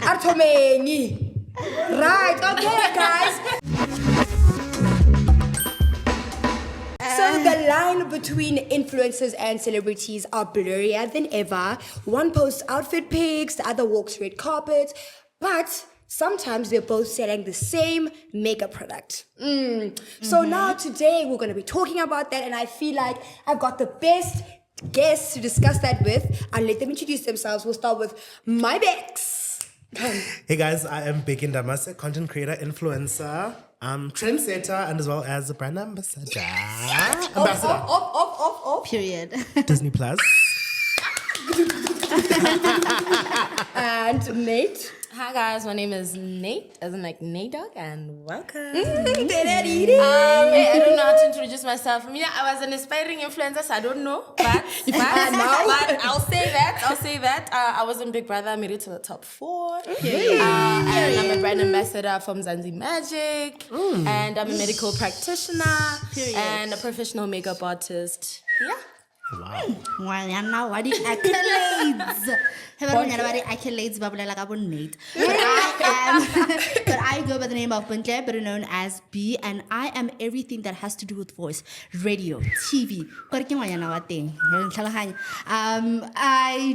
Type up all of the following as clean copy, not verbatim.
Artomengi. Right, okay, guys. So the line between influencers and celebrities are blurrier than ever. One posts outfit pics, the other walks red carpets, but sometimes they're both selling the same makeup product. So now today we're going to be talking about that, and I feel like I've got the best guests to discuss that with. I'll let them introduce themselves. We'll start with my Bex. Hey guys, I am Bheki Ndamase, content creator, influencer, trendsetter, and as well as a brand ambassador. Period. Disney Plus. And Nate. Hi guys, my name is Nate, as in like Nate Dog, and welcome. I I don't know how to introduce myself. I mean, I was an aspiring influencer, so I don't know, but I'll say that. I was in Big Brother, I made it to the top 4. And I'm a brand ambassador from YOMZANSI Magic, and I'm a medical practitioner, and a professional makeup artist. Yeah. Wow. Well, now what the accolades? Accolades, Nate. But I go by the name of Buntle, better known as B, and I am everything that has to do with voice, radio, TV. I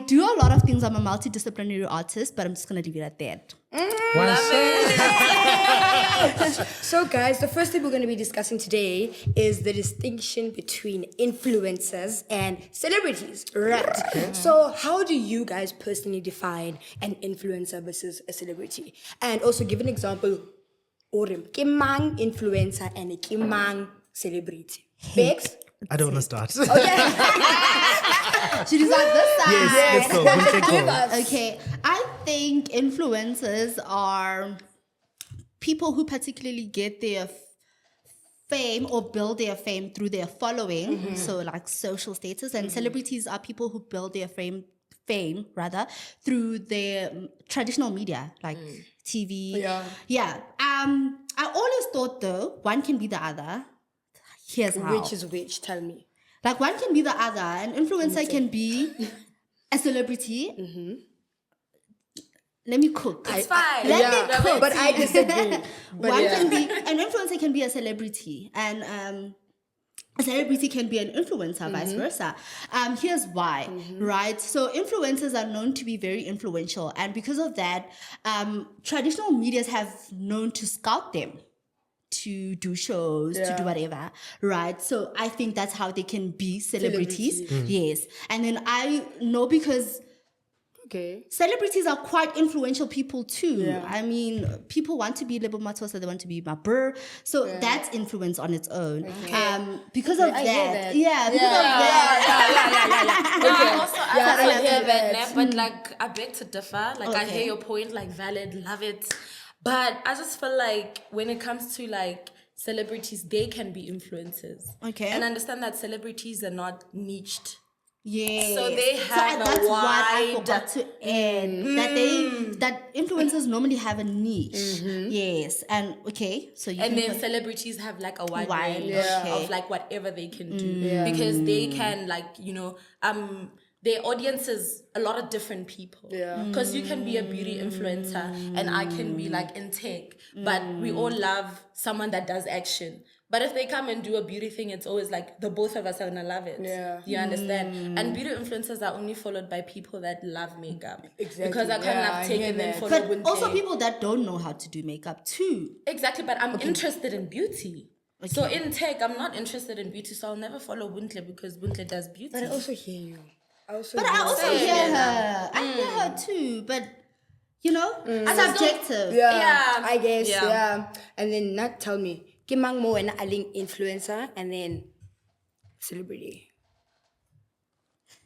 do a lot of things. I'm a multidisciplinary artist, but I'm just gonna leave it at that. So guys, the first thing we're going to be discussing today is the distinction between influencers and celebrities, right? So how do you guys personally define an influencer versus a celebrity? And also give an example, Kimang influencer and a Kimang celebrity. Bex? I don't want to start. She was like this side. Yes, go. Okay, I think influencers are people who particularly get their fame or build their fame through their following, so like social status, and celebrities are people who build their fame through their traditional media like TV. I always thought though one can be the other. Here's how. Which is which? Tell me. Like one can be the other. An influencer can be a celebrity. Let me cook. It's fine. Let me cook. But I disagree. An influencer can be a celebrity, and a celebrity can be an influencer, vice versa. Here's why, right? So influencers are known to be very influential, and because of that, traditional medias have known to scout them to do shows, to do whatever, right? So I think that's how they can be celebrities. Yes. And then I know because celebrities are quite influential people too. I mean, people want to be Lebo Matosa, they want to be Mabur. So that's influence on its own. Because of that. I hear that, but like I beg to differ. Like I hear your point, like valid, love it. But I just feel like when it comes to like celebrities, they can be influencers. Okay. And understand that celebrities are not niched. Yeah. So they have that's a wide... what I forgot to add. That influencers normally have a niche. Yes. And so you then celebrities have like a wide range of like whatever they can do. Because they can like, their audience is a lot of different people. Because you can be a beauty influencer and I can be like in tech. But we all love someone that does action. But if they come and do a beauty thing, it's always like the both of us are gonna love it. You understand? And beauty influencers are only followed by people that love makeup. Exactly. Because I can't have taken them for But also people that don't know how to do makeup too. Exactly, but I'm interested in beauty. So in tech, I'm not interested in beauty, so I'll never follow Buntle because Buntle does beauty. But I also hear you. I also hear her. I hear her too, but subjective. I guess. And then not tell me. Kimang mo and aling influencer and then celebrity.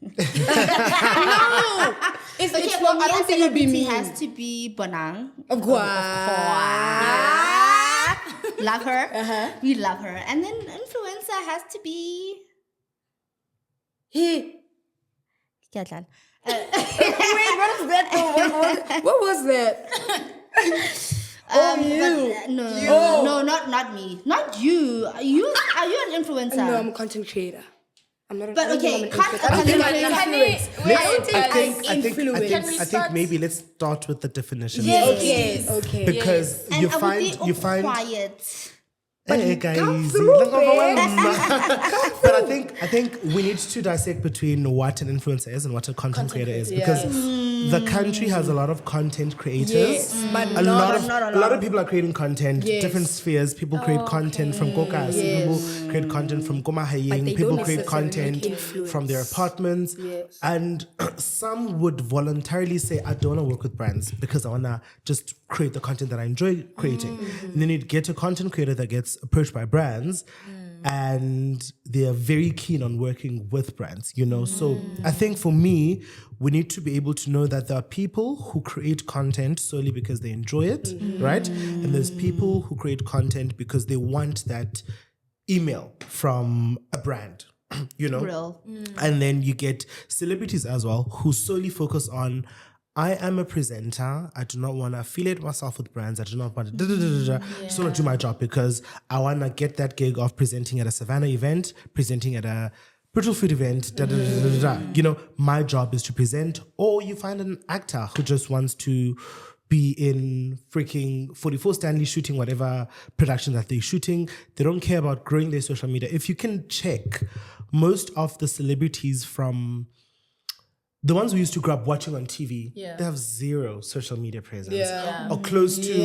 No! It's okay, not, well, I don't think it would be me. It has to be Bonang. Of course. Love her. We love her. And then influencer has to be... Wait, what is that? What was that? You. No, not me. Not you. Are you an influencer? No, I'm a content creator. I'm not. But I don't think okay, I'm an can't influencer. I think I'm a an content influence. Wait, I don't think I'm influence. I think maybe let's start with the definition. Okay, okay. Because and you I find would be quiet. Hey guys, come through, but I think we need to dissect between what an influencer is and what a content creator is, because the country has a lot of content creators. Yes, but a not lot of people are creating content. Different spheres. People create content from Kokas. People create content from Komahaying. they People don't create necessarily content influence. from their apartments. Yes. And some would voluntarily say, I don't want to work with brands because I want to just create the content that I enjoy creating. And then you'd get a content creator that gets approached by brands and they are very keen on working with brands, you know. So I think for me, we need to be able to know that there are people who create content solely because they enjoy it, right? And there's people who create content because they want that email from a brand, you know. Real. And then you get celebrities as well who solely focus on, I am a presenter. I do not want to affiliate myself with brands. I do not want to just want to do my job because I want to get that gig of presenting at a Savannah event, presenting at a Brutal Food event, You know, my job is to present. Or you find an actor who just wants to be in freaking 44 Stanley shooting whatever production that they're shooting. They don't care about growing their social media. If you can check, most of the celebrities from the ones we used to grow up watching on TV, they have zero social media presence or close to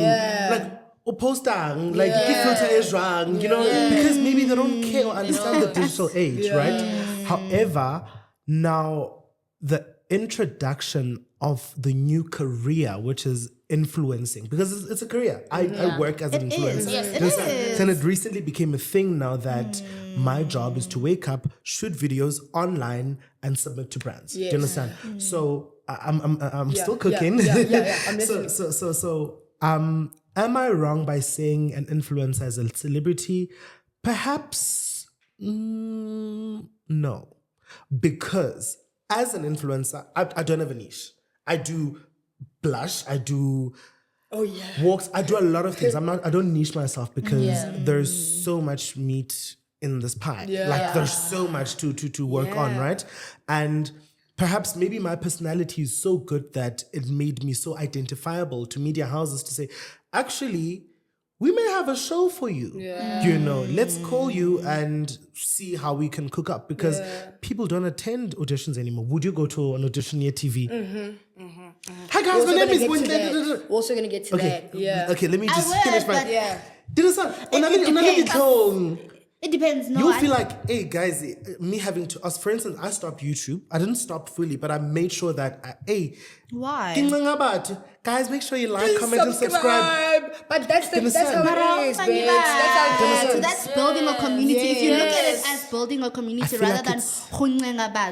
like or postang, like give filter is wrong, you know, because maybe they don't care or understand the digital age, right? However, now the introduction of the new career, which is influencing, because it's a career. I work as an influencer. Yes, it is. And it recently became a thing now that my job is to wake up, shoot videos online, and submit to brands. Do you understand? So I'm still cooking. I'm listening. So am I wrong by saying an influencer is a celebrity? Perhaps no, because as an influencer, I don't have a niche. I do blush. I do walks. I do a lot of things. I don't niche myself because there's so much meat in this pie. Like there's so much to work on, right? And perhaps maybe my personality is so good that it made me so identifiable to media houses to say, actually, we may have a show for you. You know, let's call you and see how we can cook up, because people don't attend auditions anymore. Would you go to an audition near TV? Hi guys, my name is We're also gonna get to that. Okay, let me just would, finish my. but- Did It depends. No, You'll feel like, hey guys, me having to, for instance, I stopped YouTube. I didn't stop fully, but I made sure that, why? guys, make sure you like, comment, and subscribe. But that's how it is, But bitch. so that's building a community. If you look at it as building a community feel rather like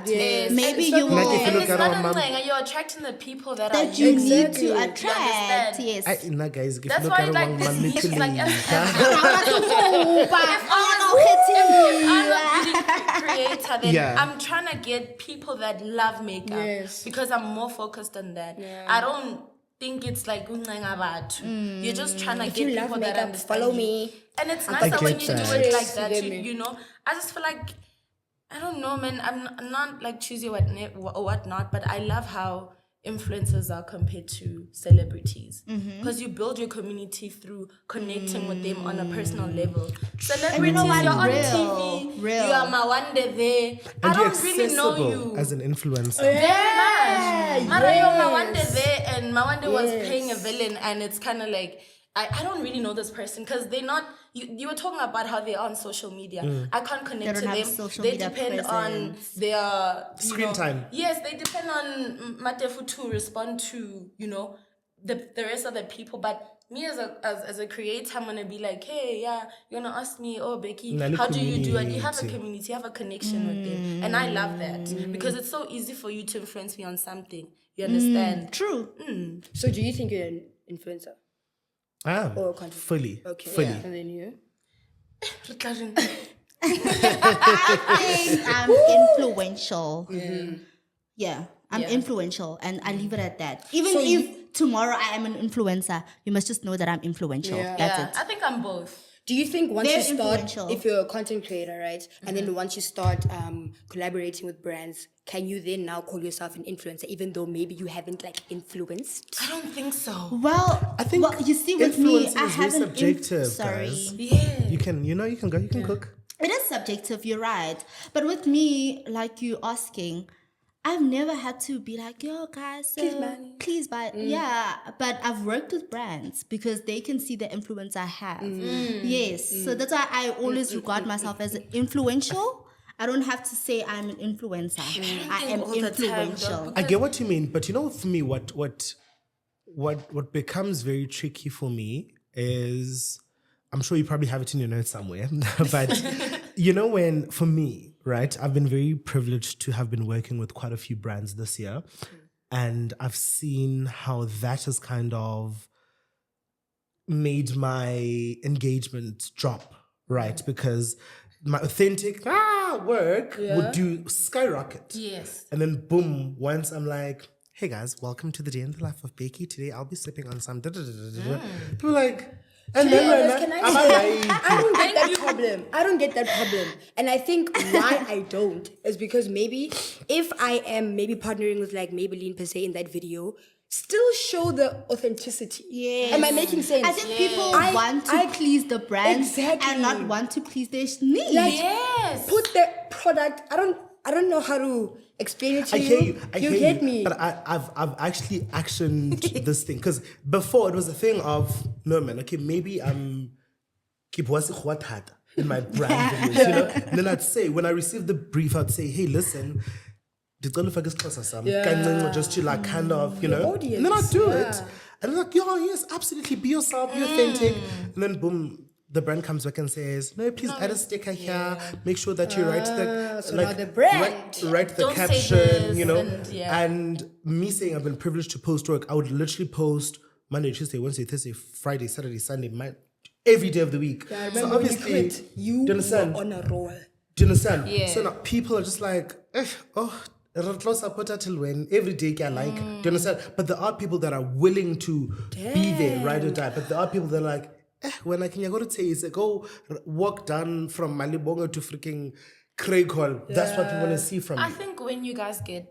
than maybe you will Like if you look it's at not our mom- you're attracting the people that that are you you. need Exactly. to You attract. understand? Yes. Guys, if you That's look why at like our this mom, it's like If I'm a beauty creator, then I'm trying to get people that love makeup because I'm more focused on that. I don't think it's like you're just trying to get you people love that makeup, understand follow you. me. And it's I nicer when get you do that. it like that. You get You, me. you know, I just feel like I don't know, man. I'm not like choosy or whatnot, but I love how influencers are compared to celebrities because you build your community through connecting with them on a personal level. Celebrities, what? you're on Real. TV, Real. you are Mawande there. I and you're don't really know accessible you as an influencer. very much. Mara, you're Mawande there, and Mawande was playing a villain, and it's kind of like I don't really know this person because they're not. You were talking about how they are on social media. I can't connect They to don't have them. social They media depend on presence. their Screen time. Yes, they depend on Matefu to respond to the rest of the people. But me as a creator, I'm gonna be like, hey, you're gonna ask me, oh Bheki, Nali how do you do? And you have a community. community, you have a connection with them, and I love that because it's so easy for you to influence me on something. You understand? True. So do you think you're an influencer? I am. Or content. Fully. Okay. Fully. And then you? I think I'm influential. Yeah, I'm influential, and I leave it at that. Even if tomorrow I am an influencer, you must just know that I'm influential. That's it. I think I'm both. Do you think once They're you start, influential. if you're a content creator, right, and then once you start collaborating with brands, can you then now call yourself an influencer, even though maybe you haven't like influenced? I don't think so. Well, I think you see, with me, influencing I is very haven't. subjective, Sorry. guys. Yeah. You can go, you can cook. It is subjective, you're right. But with me, like you asking, I've never had to be like, yo, guys, please buy. Yeah, but I've worked with brands because they can see the influence I have. Yes, so that's why I always regard myself as influential. I don't have to say I'm an influencer. I am all the time, influential. I get what you mean, but for me, what becomes very tricky for me is, I'm sure you probably have it in your notes somewhere, but when, for me, right, I've been very privileged to have been working with quite a few brands this year, and I've seen how that has kind of made my engagement drop, right? Because my authentic work would do skyrocket. Yes. And then boom, once I'm like, hey guys, welcome to the day in the life of Bheki. Today I'll be sipping on some People like, and then Can I am say- I I don't get that problem. I don't get that problem. And I think why I don't is because maybe if I am maybe partnering with like Maybelline per se in that video, still show the authenticity. Yes. Am I making sense? I think people I- want to I- please the brand Exactly. and not want to please their needs. Like, Yes. put the product. I don't know how to explain it to I you. hear you. I you hear get you. me. But I've actually actioned this thing, because before it was a thing of, no man, okay, maybe I'm keep what had in my brand videos, And then I'd say, when I received the brief, I'd say, hey, listen, just to like kind of, audience, and then I'd do it. And I'm like, yes, absolutely, be yourself, be authentic. And then boom, the brand comes back and says, no, please add a sticker here. Make sure that you write the so now the brand. write the Don't say caption, this And me saying I've been privileged to post work, I would literally post Monday, Tuesday, Wednesday, Thursday, Friday, Saturday, Sunday, every day of the week. I So remember when you obviously, quit, you do you understand? were on a roll. Do you understand? Yeah. So now people are just like, close support till when every day I like. Do you understand? But there are people that are willing to be there, ride or die. But there are people that are like, when I can go to say, go walk down from Malibongo to freaking Craig Hall. That's what we want to see from I you. think when you guys get,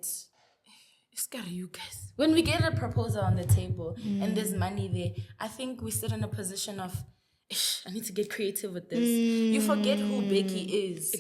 it's scary, you guys. When we get a proposal on the table and there's money there, I think we sit in a position of, I need to get creative with this. You forget who Bheki is,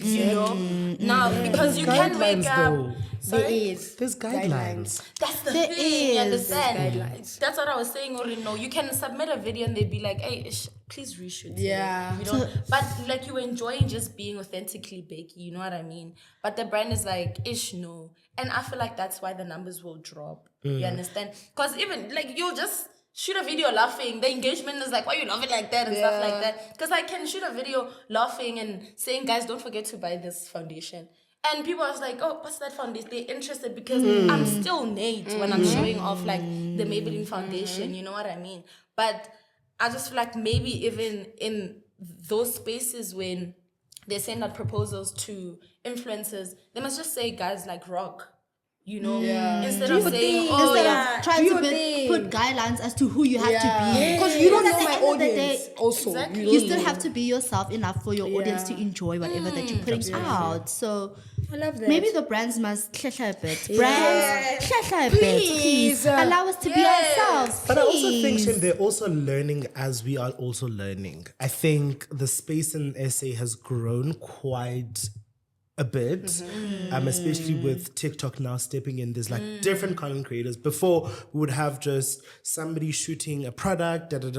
Now, because you can wake Guidelines, up. though. Sorry? There's guidelines. That's the There thing, you is understand? guidelines. That's what I was saying already. No, you can submit a video and they'd be like, hey, please reshoot. Yeah. We don't, but like you enjoying just being authentically Bheki, you know what I mean? But the brand is like, no. And I feel like that's why the numbers will drop. You understand? Because even like you'll just shoot a video laughing, the engagement is like, why you laughing like that and stuff like that. Because I can shoot a video laughing and saying, guys, don't forget to buy this foundation. And people are like, oh, what's that foundation? They're interested because I'm still Nate when I'm showing off like the Maybelline foundation, you know what I mean? But I just feel like maybe even in those spaces when they send out proposals to influencers, they must just say, guys, like rock. Instead of saying, Instead of trying do to your thing. put guidelines as to who you have to be. Because you don't Because know at my the end of the audience. day, Also, Exactly. you still have to be yourself enough for your audience to Yeah. enjoy whatever that you're putting out. So I love that. maybe the brands must klehla a bit. Brands, klehla a bit. Please. Allow us to be ourselves. But I also think, please. Shem, they're also learning as we are also learning. I think the space in SA has grown quite a bit, especially with TikTok now stepping in. There's like different content creators. Before, we would have just somebody shooting a product, then they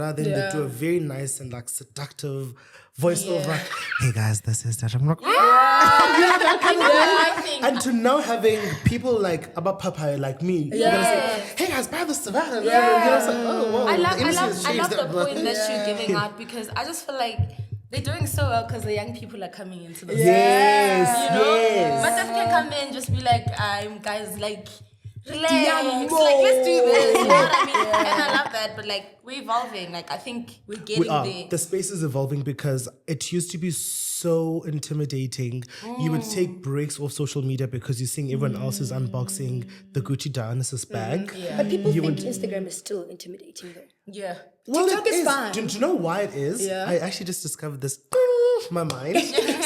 do a very nice and like seductive voiceover. Hey guys, this is that. I'm like, I think and to now having people like about Papaya like me, you're gonna say, hey guys, buy this stuff. It's like, oh, wow, I love the industry has the changed. point that you're giving out because I just feel like they're doing so well because the young people are coming into the Yes, space, you know? yes. But if can come in and just be like, guys, like, Relax. Like, let's do this. You know what I mean? And I love that. But like, we're evolving. Like, I think we're getting there. The space is evolving because it used to be so intimidating. You would take breaks off social media because you're seeing everyone else is unboxing the Gucci Dionysus bag. But people think Instagram is still intimidating though. Yeah. Well, TikTok is fine. Do you know why it is? Yeah. I actually just discovered this. My mind.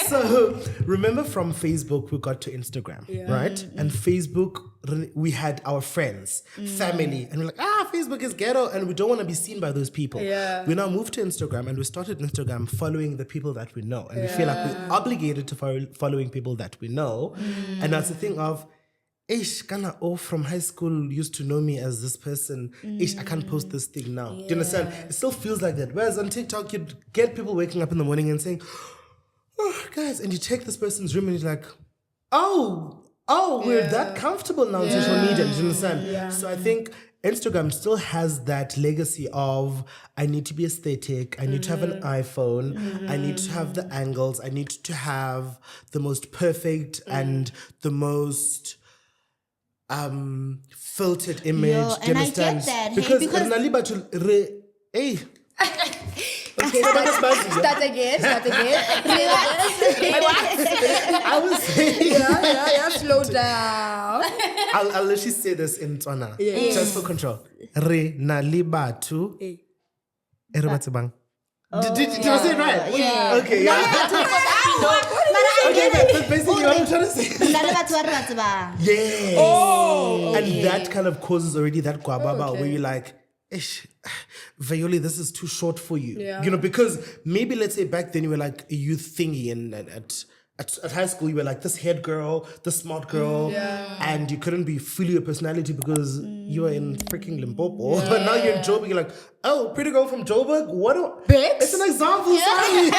So remember from Facebook we got to Instagram, right? And Facebook, we had our friends, family, and we're like, Facebook is ghetto, and we don't want to be seen by those people. Yeah. We now moved to Instagram, and we started Instagram following the people that we know, and we feel like we're obligated to following people that we know, and that's the thing of. Ish, Kana O from high school used to know me as this person. Ish, I can't post this thing now. Do you understand? It still feels like that. Whereas on TikTok, you'd get people waking up in the morning and saying, oh, guys, and you check this person's room and you're like, we're that comfortable now on social media. Do you understand? Yeah. So I think Instagram still has that legacy of I need to be aesthetic, I need to have an iPhone, I need to have the angles, I need to have the most perfect and the most filtered image. Yo, do you and I understand? get that. Hey, Because hey. Okay, start again. I was saying Yeah, slow down. I'll literally say this in Tswana. Just for control. Re na libatu. Ere batsebang. Did I say it right? Yeah. Okay, yeah. Okay, but basically what I'm trying to say. Yeah. Oh. And that kind of causes already that guababa where you're like, ish, Violi, this is too short for you. Yeah. You know, because maybe let's say back then you were like a youth thingy and at high school you were like this head girl, the smart girl, and you couldn't be fully your personality because you were in freaking Limpopo. But now you're in Joburg, you're like, oh, pretty girl from Joburg? It's an example, sorry.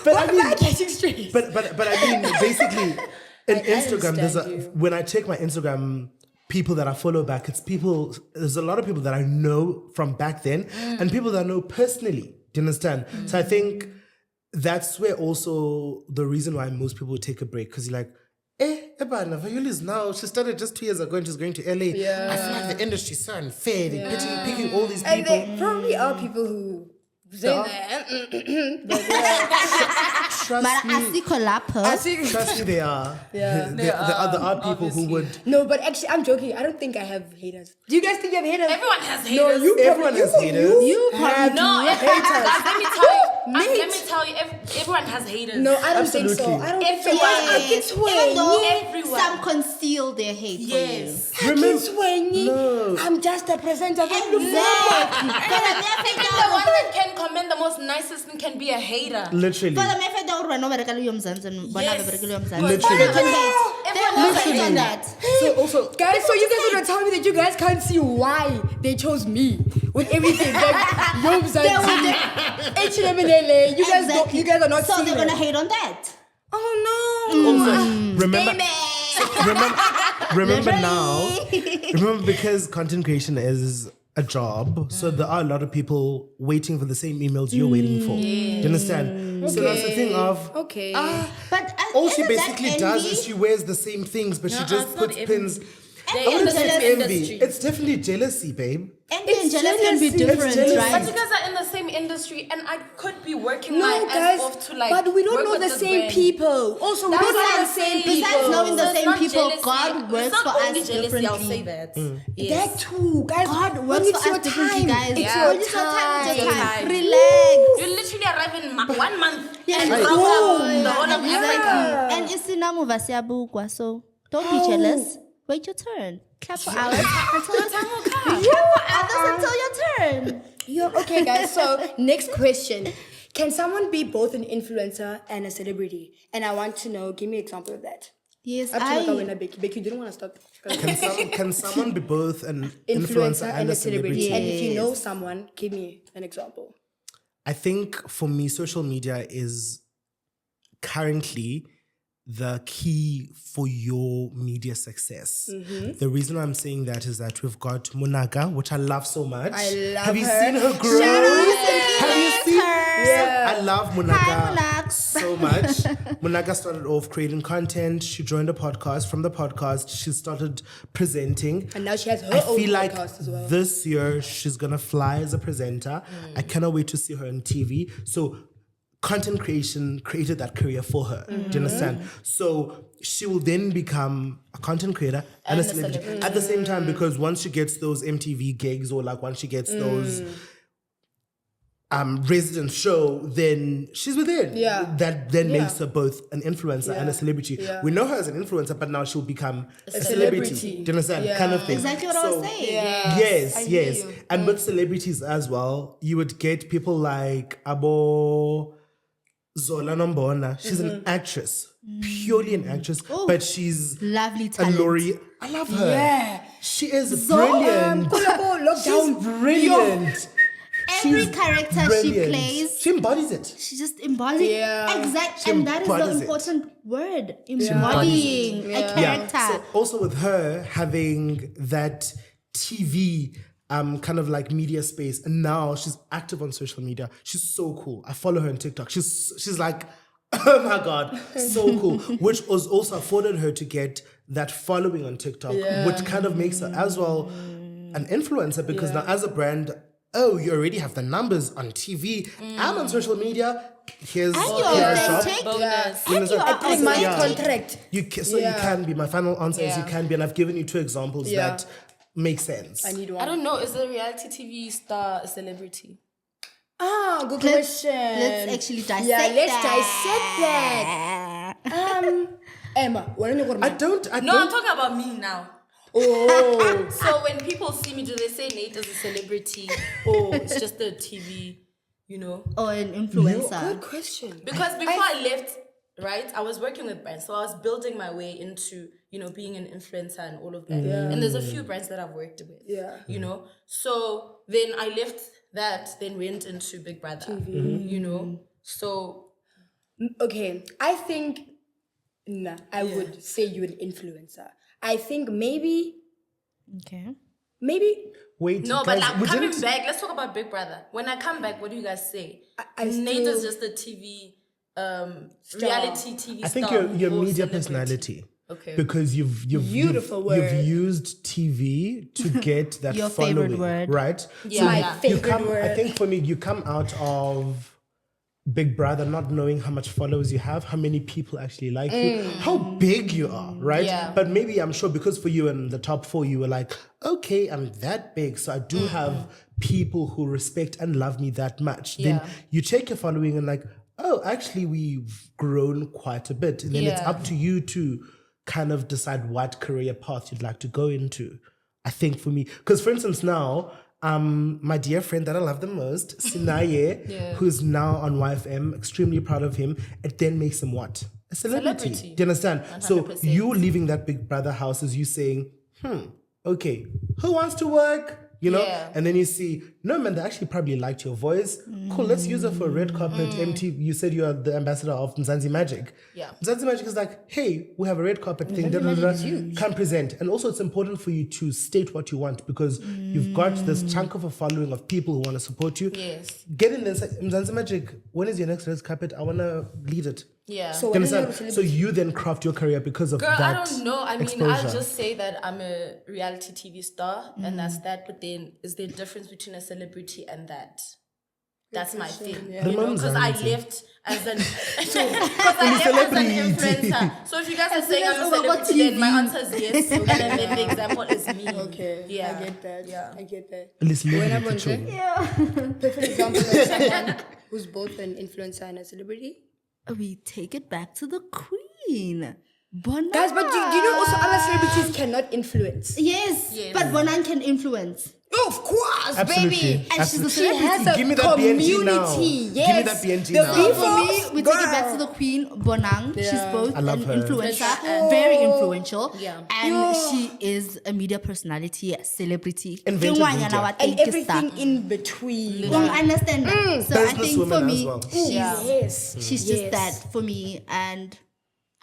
But I mean, but I mean, basically, in Instagram, when I check my Instagram people that I follow back, there's a lot of people that I know from back then and people that I know personally. Do you understand? So I think that's where also the reason why most people would take a break, because you're like, Ebana, Violi is now, she started just 2 years ago and she's going to LA. Yeah. I feel like the industry's so unfair. They're picking all these And people. there probably are people who say that. Trust me, they are. Yeah. There are people who would. No, but actually, I'm joking. I don't think I have haters. Do you guys think you have haters? Everyone has haters. No, Everyone has haters. You have No, haters. guys, let me tell you, everyone has haters. No, I don't think Absolutely. so. I don't think so. Everyone. I can swear. Even though Everyone. some conceal their hate Yes. I can swear. No. I'm just a presenter. for you. Even the one that can comment the most nicest thing can be a hater. Literally. Literally. That. So also, Guys, so you guys are gonna tell me that you guys can't see why they chose me with everything like YOMZANSI, H&M in LA. You guys are not So seeing they're gonna it. hate on that. Oh no! also remember now. Remember, because content creation is a job, so there are a lot of people waiting for the same emails you're waiting for. Do you understand? So that's the thing of. Okay. But All she basically does is she wears the same things, but she just puts pins. They're I in wouldn't the say it's same envy. industry. It's definitely jealousy, babe. envy and jealousy can be jealousy. different, It's jealousy. right? But you guys are in the same industry, and I could be working No, my guys, ass off to like. but we don't work know with the this same brand. people. Also, we That's don't know what the I'm same saying. people. Besides knowing the So it's same not people, jealousy. God works It's not for only us jealousy, I'll differently. say that. Yes. That too, guys. God when works it's for your us differently, time, guys. It's Yeah. your When it's your time, it's time. your Time. time. Relax. You literally arrive in 1 month Yeah, and and rock go. up the whole of Africa. And it's inamuva siyabukwa, so don't be jealous. Wait your turn. Clap for others until your time will come. Clap for others until your turn. Okay, guys. So next question: can someone be both an influencer and a celebrity? And I want to know. Give me an example of that. Yes, Up to Bheki. Bheki, you didn't want to stop. Can someone be both an Influencer and a celebrity. Yes. And if you know someone, give me an example. I think for me, social media is currently the key for your media success. The reason I'm saying that is that we've got Munaga, which I love so much. I love Have you her. seen her grow? Have you seen? Yeah. I love Hi, Munaga Munax. so much. Munaga started off creating content. She joined a podcast. From the podcast, she started presenting. And now she has her I own feel like podcast as well. this year she's gonna fly as a presenter. I cannot wait to see her on TV. So content creation created that career for her. Do you understand? So she will then become a content creator and a celebrity at the same time, because once she gets those MTV gigs, or like once she gets those resident show, then she's within. Yeah. That then makes her both an influencer and a celebrity. Yeah. We know her as an influencer, but now she'll become a celebrity. celebrity. Do you understand? Yeah. Kind of thing. Exactly what I was saying. Yes. And with celebrities as well, you would get people like Abo Zola Nombona. She's an actress, purely an actress, but she's Lovely a talent. Lori. I love her. Yeah. She is brilliant. Lockdown. She's brilliant. Every She's character she brilliant. plays, She embodies it. she just embodies. Yeah. Exactly. She And that is the embodies it. important word. Embodying a character. So also with her having that TV kind of like media space, and now she's active on social media. She's so cool. I follow her on TikTok. She's like, oh my God, so cool. Which was also afforded her to get that following on TikTok, which kind of makes her as well an influencer, because now as a brand, you already have the numbers on TV and on social media. Here's And PR you're shop. authentic. Bonus. And you are Like my authentic. contract. You can be. My final answer is you can be, and I've given you 2 examples Yeah. that make sense. I need one. I don't know. Is a reality TV star a celebrity? Good Let's question. actually dissect Yeah, let's that. dissect that. Emma, what are you I don't. No, I'm talking about me now. Oh, So when people see me, do they say Nate is a celebrity, or it's just a TV, Or an influencer. good question. Because before I left, right, I was working with brands, so I was building my way into, being an influencer and all of that. And there's a few brands that I've worked with. Yeah. So then I left that, then went into Big Brother. So Okay, I think I would say you're an influencer. I think maybe Okay. Wait, no, guys, but like we coming didn't- back, let's talk about Big Brother. When I come back, what do you guys say? I Nate still- is just a TV, reality TV I think star. your or media celebrity. personality. Okay. Because you've Beautiful you've word. used TV to get that Your following, favorite word. right? Yeah. My you favorite come. word. I think for me, you come out of Big Brother not knowing how much followers you have, how many people actually like you, how big you are, right? Yeah. But maybe I'm sure because for you in the top 4, you were like, okay, I'm that big, so I do have people who respect and love me that much. Then Yeah. you check your following and like, oh, actually we've grown quite a bit. And then it's Yeah. up to you to kind of decide what career path you'd like to go into. I think for me, because for instance now, my dear friend that I love the most, Sinaye, who's now on YFM, extremely proud of him. It then makes him what? A celebrity. Celebrity. Do you understand? So 100%. you leaving that Big Brother house is you saying, okay, who wants to work? Yeah. And then you see, no man, they actually probably liked your voice. Cool, let's use it for a red carpet. You said you are the ambassador of Mzansi Magic. Yeah. Mzansi Magic is like, hey, we have a red carpet thing. Come present. And also it's important for you to state what you want, because you've got this chunk of a following of people who want to support you. Yes. Get in there and say, Mzansi Magic, when is your next red carpet? I want to lead it. Yeah. So Do you when are you understand? So you then craft your career because of Girl, that I don't know. I mean, exposure. I'll just say that I'm a reality TV star, and that's that. But then, is there a difference between a celebrity and that? That's my thing. The Because I Mzansi. left as an influencer. So if you guys are saying I'm a celebrity, then my answer is yes, and then the example is me. Okay, Yeah. I get that. Yeah. I get that. Listen, When look I'm at on you. perfect example of someone who's both an influencer and a celebrity. We take it back to the queen. Bonan. Guys, but do you know also other celebrities cannot influence? Yes, Yes. but Bonan can influence. Oh, of course, Absolutely. baby. And she's a She celebrity. has a Give me that BNG community. now. Yes. Give me that BNG the now. So people, for me, we take it back to girl. the queen, Bonang. She's Yeah. both I love an her. influencer, very influential, Yeah. and she is a media personality, a celebrity. Invented Kengwanyana media. wa And take everything star. in between. You understand that? So I think for Businesswoman me, as well. she's, Yes. she's just that for me, and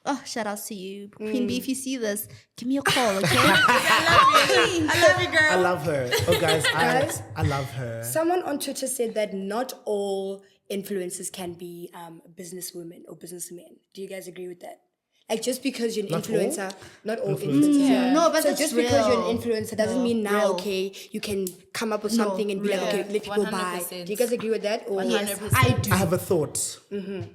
Oh, shout outs to you. Queen B, if you see this, give me a call, okay? I love you, girl. I love her. Oh, guys, I love her. Someone on Twitter said that not all influencers can be businesswomen or businessmen. Do you guys agree with that? Like, just because you're an influencer, not all influencers. Yeah. No, but so that's just because you're an real. influencer doesn't mean now, okay, you can come up with something and be like, okay, let people buy. 100%. Do you guys agree with that? Or 100%. I do. I have a thought. Do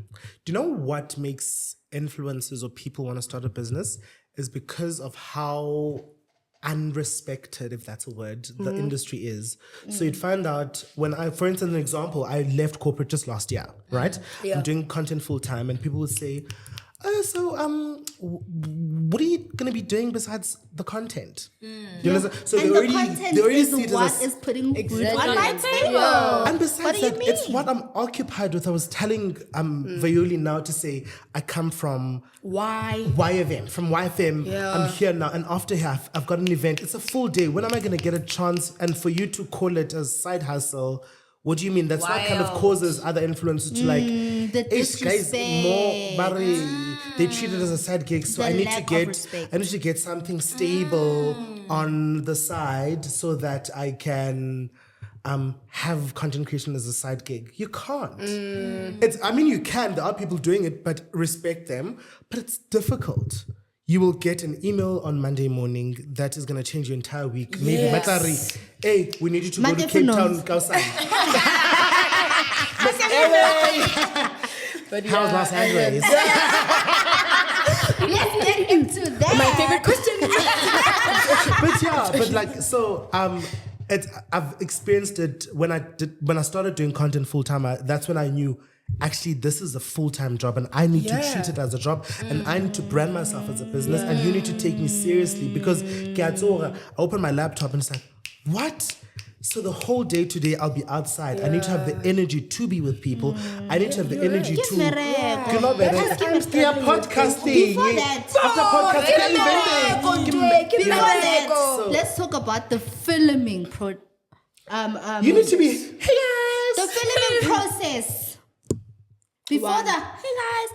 you know what makes influencers or people want to start a business? Is because of how unrespected, if that's a word, the industry is. So you'd find out when for instance, an example, I left corporate just last year, right? I'm doing content full time, and people would say, what are you going to be doing besides the content? You know, so And they content already is see it what as is putting food Exactly. on my table. and besides What do you that, it's mean? what I'm occupied with. I was telling Vayoli now to say I come from YFM. From YFM, I'm here now, and after here, I've got an event. It's a full day. When am I going to get a chance? And for you to call it a side hustle, what do you mean? That's what kind of causes other influencers to like, the "Ish, guys, more disrespect. barry." They treat it as a side gig, so The I need lack of respect. get something stable on the side so that I can have content creation as a side gig. You can't. You can. There are people doing it, but respect them. But it's difficult. You will get an email on Monday morning that is going to change your entire week. Maybe, Matari, hey, we need you to go to Cape Town, Kausai. But How's Los Angeles? Let's get into that. my favorite question. I've experienced it when I started doing content full time. That's when I knew actually this is a full-time job, and I need to treat it as a job, and I need to brand myself as a business, and you need to take me seriously, because I open my laptop and it's like, what? So the whole day today I'll be outside. I need to have the energy to be with people. I need to have the energy to podcasting. Before that, After podcasting, Before that, let's talk about the filming you need to be, hey guys. the filming process. Before hey guys,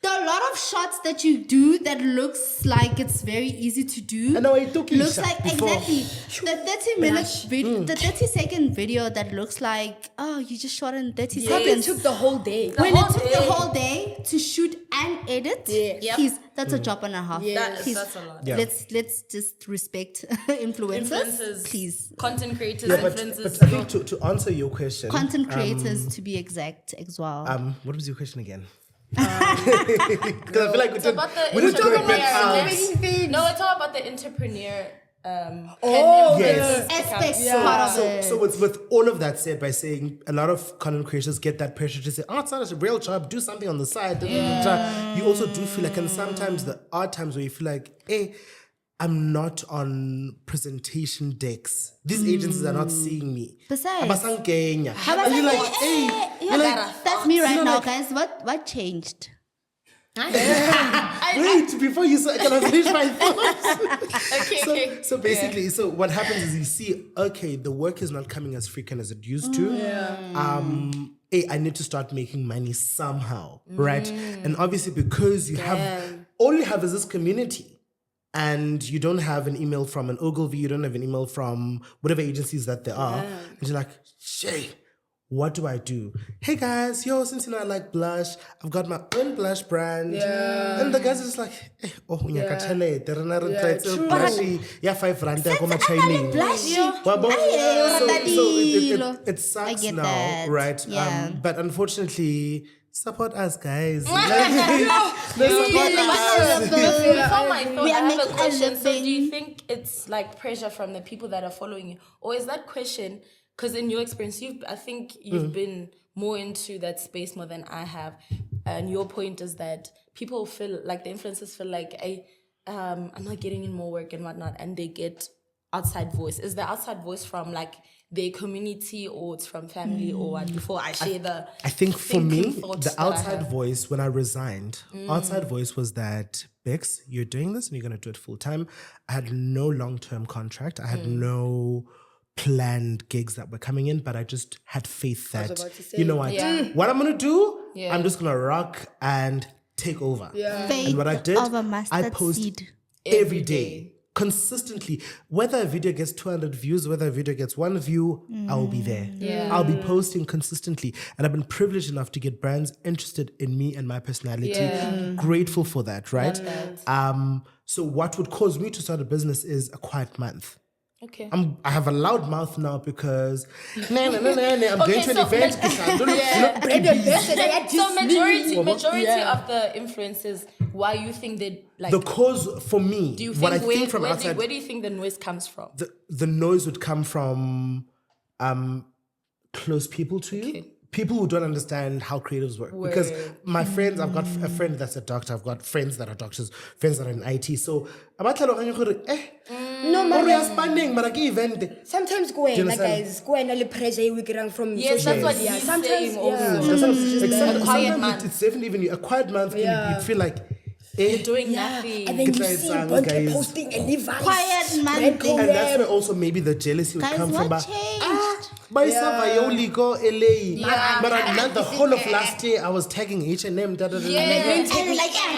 there are a lot of shots that you do that looks like it's very easy to do. I know it took you looks like before. exactly the 30-minute video, the 30-second video that looks like you just shot in 30 It seconds. took the whole day. When it took the whole day to shoot and edit, please, that's a job and a half. Please, That's a lot. Yeah. let's just respect influencers, please. Content creators, Yeah, but influencers. I think to answer your question, Content creators, to be exact, as well. what was your question again? Because I feel like It's about the we didn't go entrepreneur. back out. No, it's all about the entrepreneur. Yes. Aspects part of it. So with all of that said, by saying a lot of content creators get that pressure to say, oh, it's not a real job, do something on the side. You also do feel like, and sometimes there are times where you feel like, hey, I'm not on presentation decks. These agencies are not seeing me. Besides, Abasangenya. And you're like, hey, you're like, that's me right you know, now, like- guys. What changed? wait, before you say, can I finish my thoughts? Okay. So basically, so what happens is you see, okay, the work is not coming as frequent as it used to. Hey, I need to start making money somehow, right? And obviously, because you all you have is this community. And you don't have an email from an Ogilvy, you don't have an email from whatever agencies that there are. And you're like, Shay, what do I do? Hey guys, since you know I like blush, I've got my own blush brand. And the guys are just like, hey, blushy. Yeah, 5 rand, I got my training. So it sucks I get now, that. right? Yeah. But unfortunately, support us, guys. Before my thought, We I are have a making a question. So do living. you think it's like pressure from the people that are following you? Or is that question, because in your experience, I think you've been more into that space more than I have. And your point is that people feel like, the influencers feel like, I'm not getting in more work and whatnot, and they get outside voice. Is the outside voice from like their community, or it's from family, or what? Before I share I think for me, thoughts the that I outside have. voice when I resigned, outside voice was that, Bex, you're doing this and you're going to do it full time. I had no long-term contract. I had no planned gigs that were coming in, but I just had faith that, you know what, what I'm going to do, I'm just going to rock, and take over. Faith And what I did, of a I mustard post seed. every day. Consistently, whether a video gets 200 views, whether a video gets 1 view, I will be there. I'll be posting consistently. And I've been privileged enough to get brands interested in me and my personality. Grateful for that, right? So what would cause me to start a business is a quiet month. Okay. I have a loud mouth now because I'm going to an event. So majority of the influences, why you think they like The cause for me, do you what I think think from outside, where do you think the noise comes from? the noise would come from close people to you. People who don't understand how creatives work. Because my friends, I've got a friend that's a doctor, I've got friends that are doctors, friends that are in IT. So, Sometimes go in, like understand? guys, go in all the pressure we get from Yes, social that's what media. he's Sometimes, saying also. Sometimes quiet month. it's definitely even a quiet month. You feel like, You're doing nothing. And then you Get see that Bonke guys. posting and Levi's. Quiet month. red collab. and that's where also maybe the jealousy would Guys, come from. what changed? Myself, I only go LA. But not the whole of last year, I was tagging H&M. And like a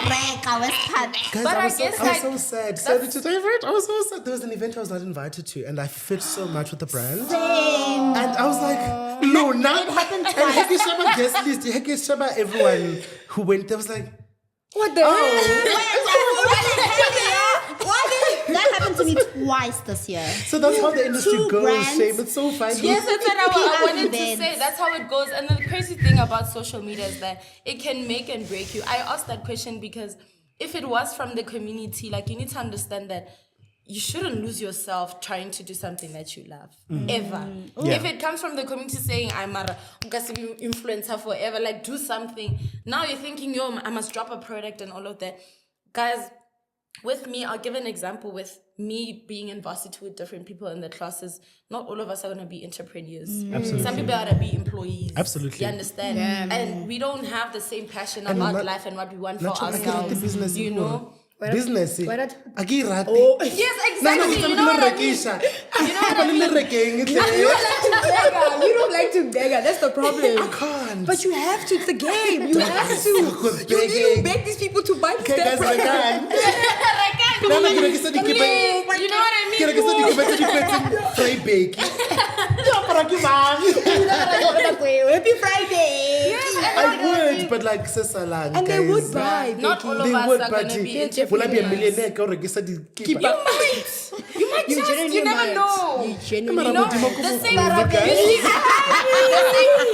wreck, I was cut. Guys, But I I was, guess, so, I was like, so sad. So today, I was so sad. There was an event I was not invited to, and I fit so much with the brand. And I was like, no, now It happened And twice. Heki Shaba guest list, Heki Shaba, everyone who went there was like, What the That happened to me twice this year. so that's how the industry Two goes, brands. Shame. It's so funny. Yes, that's what I wanted to events. say. That's how it goes. And the crazy thing about social media is that it can make and break you. I asked that question because if it was from the community, like you need to understand that you shouldn't lose yourself trying to do something that you love ever. Yeah. If it comes from the community saying I'm a influencer forever, like do something. Now you're thinking, yo, I must drop a product and all of that, guys. With me, I'll give an example with me being in varsity with different people in the classes. Not all of us are going to be entrepreneurs. Absolutely. Some people are going to be employees. Absolutely. You understand? And we don't have the same passion And about not- life and what we want for Not sure, I get it, the ourselves. business, You know? business. Why not- Agirati. Yes, exactly. You know what I mean? You know what I mean? You don't like to beg her. That's the problem. I can't. But you have to. It's the game. You have to. suck with You need begging. to beg these people to buy Okay, guys, stuff. I can. You know what I mean? Happy Friday. I would, but like Sesalang, And they would guys. buy. Not all of They us would, are but going to be will I be a entrepreneurs. millionaire? Go register the keep. You might just, you never know. You genuinely You know, might. the same,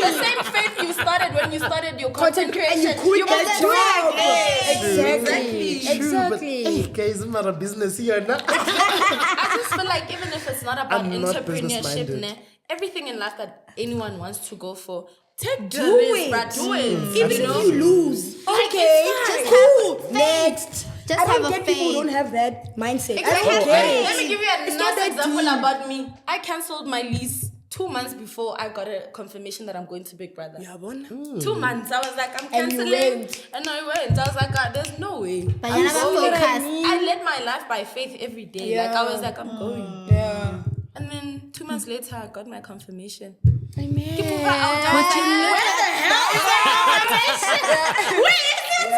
the same faith you started when you started your content creation. And you quit must that do job. it. Exactly. True, but Exactly. hey, guys, I'm not a business here. Nah. I just feel like even if it's not about I'm not entrepreneurship, business-minded. ne, everything in life that anyone wants to go for, take the Do risk, it. bruh, do it. Even You know? if you lose. Like, Okay. it's Just fine. cool. Next. Just I don't have a get people who faith. don't have that mindset. Exactly. I don't get it. Let me give you a It's not nice that example deep. about me. I cancelled my lease 2 months before I got a confirmation that I'm going to Big Brother. Yeah, bona. 2 months. I was like, I'm And you cancelling. went. And I went. I was like, God, there's no way. But I'm you never going. focused. I led my life by faith every day. Like, I was like, I'm going. Yeah. And then 2 months later, I got my confirmation. Amen. Where the hell is that confirmation? Where is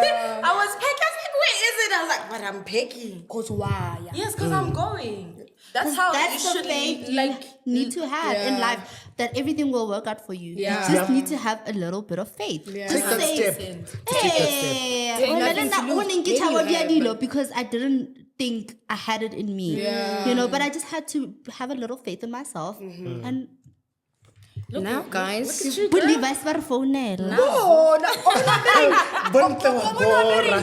it? I was packing. I was like, where is it? I was like, but I'm packing. Cause why? Yeah. Yes, because I'm going. That's how That's you the should faith like you need to have in life, that everything will work out for you. Yeah. You just need to have a little bit of faith. Yeah. Just Take that say, step. listen. hey, Take oh, nothing to lose. when Maybe you have, but- because I didn't think I had it in me. Yeah. You know, but I just had to have a little faith in myself and Now, guys. believe I swear phone Oh, no. Oh, Bonte wa bora.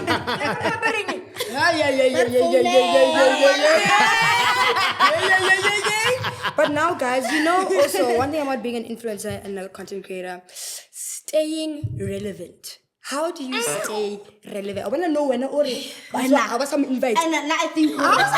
But now, guys, you know, also one thing about being an influencer and a content creator, staying relevant. How do you stay relevant? I want to know when I was some invite. and I think as long as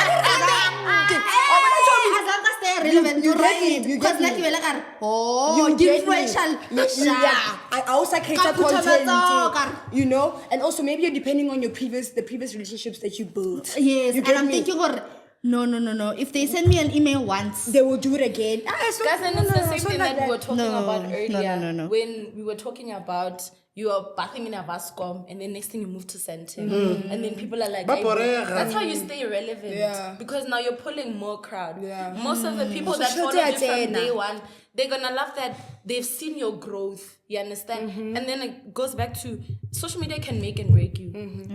they're relevant, You you're get right. me, you Because get like me. you're like, oh, You get me. influential. Yeah, I also create a Kaputa content, matsoka. you know, and also maybe you're depending on the previous relationships that you built. Yes, You and get I'm me? thinking, no. If they send me an email once, They will do it again. Guys, and it's the same thing that we were talking No, about earlier. no. When we were talking about, you are bathing in a Vascom, and then next thing you move to Sentin. And then people are like, that's how you stay relevant. Yeah. Because now you're pulling more crowd. Yeah. Most of the people Also, that follow you from Shotty day one, they're gonna love that they've seen your growth. You understand? And then it goes back to social media can make and break you.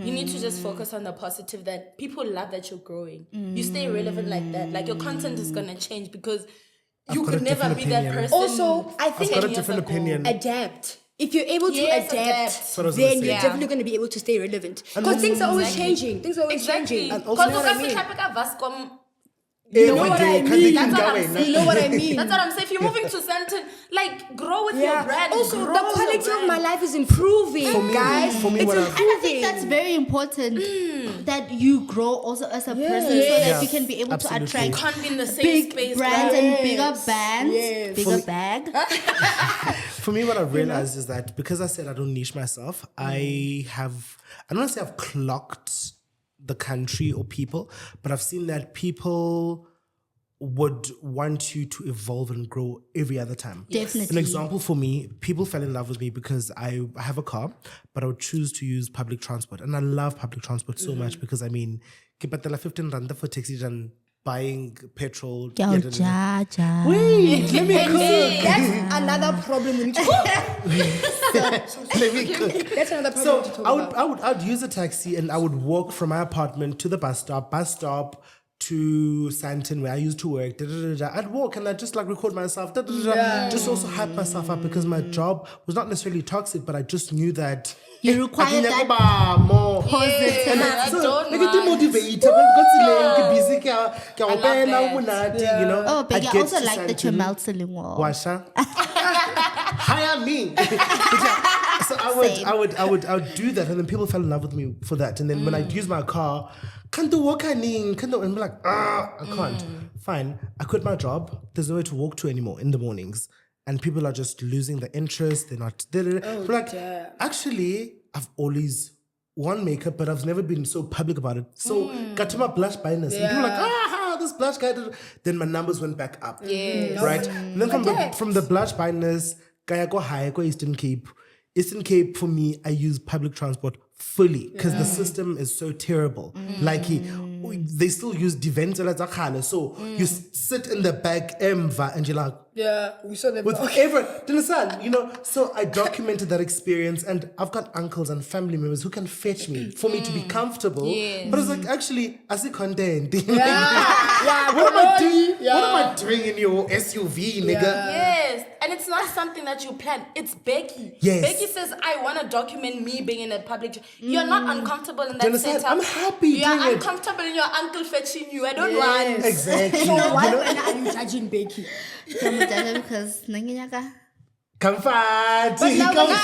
You need to just focus on the positive, that people love that you're growing. You stay relevant like that. Like your content is gonna change because you got a could never different be that opinion. person. Also, I think I've got a 10 years different ago. opinion. adapt. If you're able to Yes, adapt, adapt. what I was gonna then say. you're Yeah. definitely going to be able to stay relevant. Because things are always changing. Things are always Exactly. changing. And also- You know what I mean? You know what I mean? That's what I'm saying. You know what I mean? That's what I'm saying. If you're moving to Sentin, like grow with your Yeah. brand. Also, grow the with quality your of my brand. life is improving, guys. for me, it's what I- improving. And I think that's very important that you grow also as a person so that Yeah. you can be able Absolutely. to attract Can't be in the same big space. brands guys. and bigger bands, Yes. bigger bag. For me, what I've realized is that because I said I don't niche myself, I don't want to say I've clocked the country or people, but I've seen that people would want you to evolve and grow every other time. Definitely. An example for me, people fell in love with me because I have a car, but I would choose to use public transport. And I love public transport so much because I mean, ke patela 15 rand for taxi than buying petrol. Wait, Wait, let me cook. That's another problem we need to Let me cook. That's another problem So we need to talk about. I would use a taxi and I would walk from my apartment to the bus stop to Santon where I used to work. I'd walk and I'd just like record myself. Just also hype myself up because my job was not necessarily toxic, but I just knew that You require that more. positive. I don't Make it mind. motivate. I'm busy. You that. know. Oh, but I'd I get also to like that you're Santon. melting wall. Washa. Hire me. So I would do that, and then people fell in love with me for that. And then when I use my car, can't do walk and I'm like, I can't. Fine. I quit my job. There's nowhere to walk to anymore in the mornings. And people are just losing the interest. They're not. Actually, I've always worn makeup, but I've never been so public about it. So got to my blush blindness. And people are like, this blush guy. Then my numbers went back up. Right? And then from the blush blindness, kaya go high, go Eastern Cape. Eastern Cape, for me, I use public transport fully because the system is so terrible. Like they still use diventela zakhala. So you sit in the back and you're like, Yeah, we saw them. with everyone, do you understand? You know, so I documented that experience, and I've got uncles and family members who can fetch me for me to be comfortable. But it's like, actually, I see content. What am I doing? What am I doing in your SUV, nigga? Yes, and it's not something that you plan. It's Bheki. Yes. Bheki says, I want to document me being in a public. You're not uncomfortable in Do you that understand? setup. I'm happy You're doing it. uncomfortable in your uncle fetching you. I don't want. Exactly. So why when are you judging Bheki? Because nanginyaka. Comfort. This is a problem.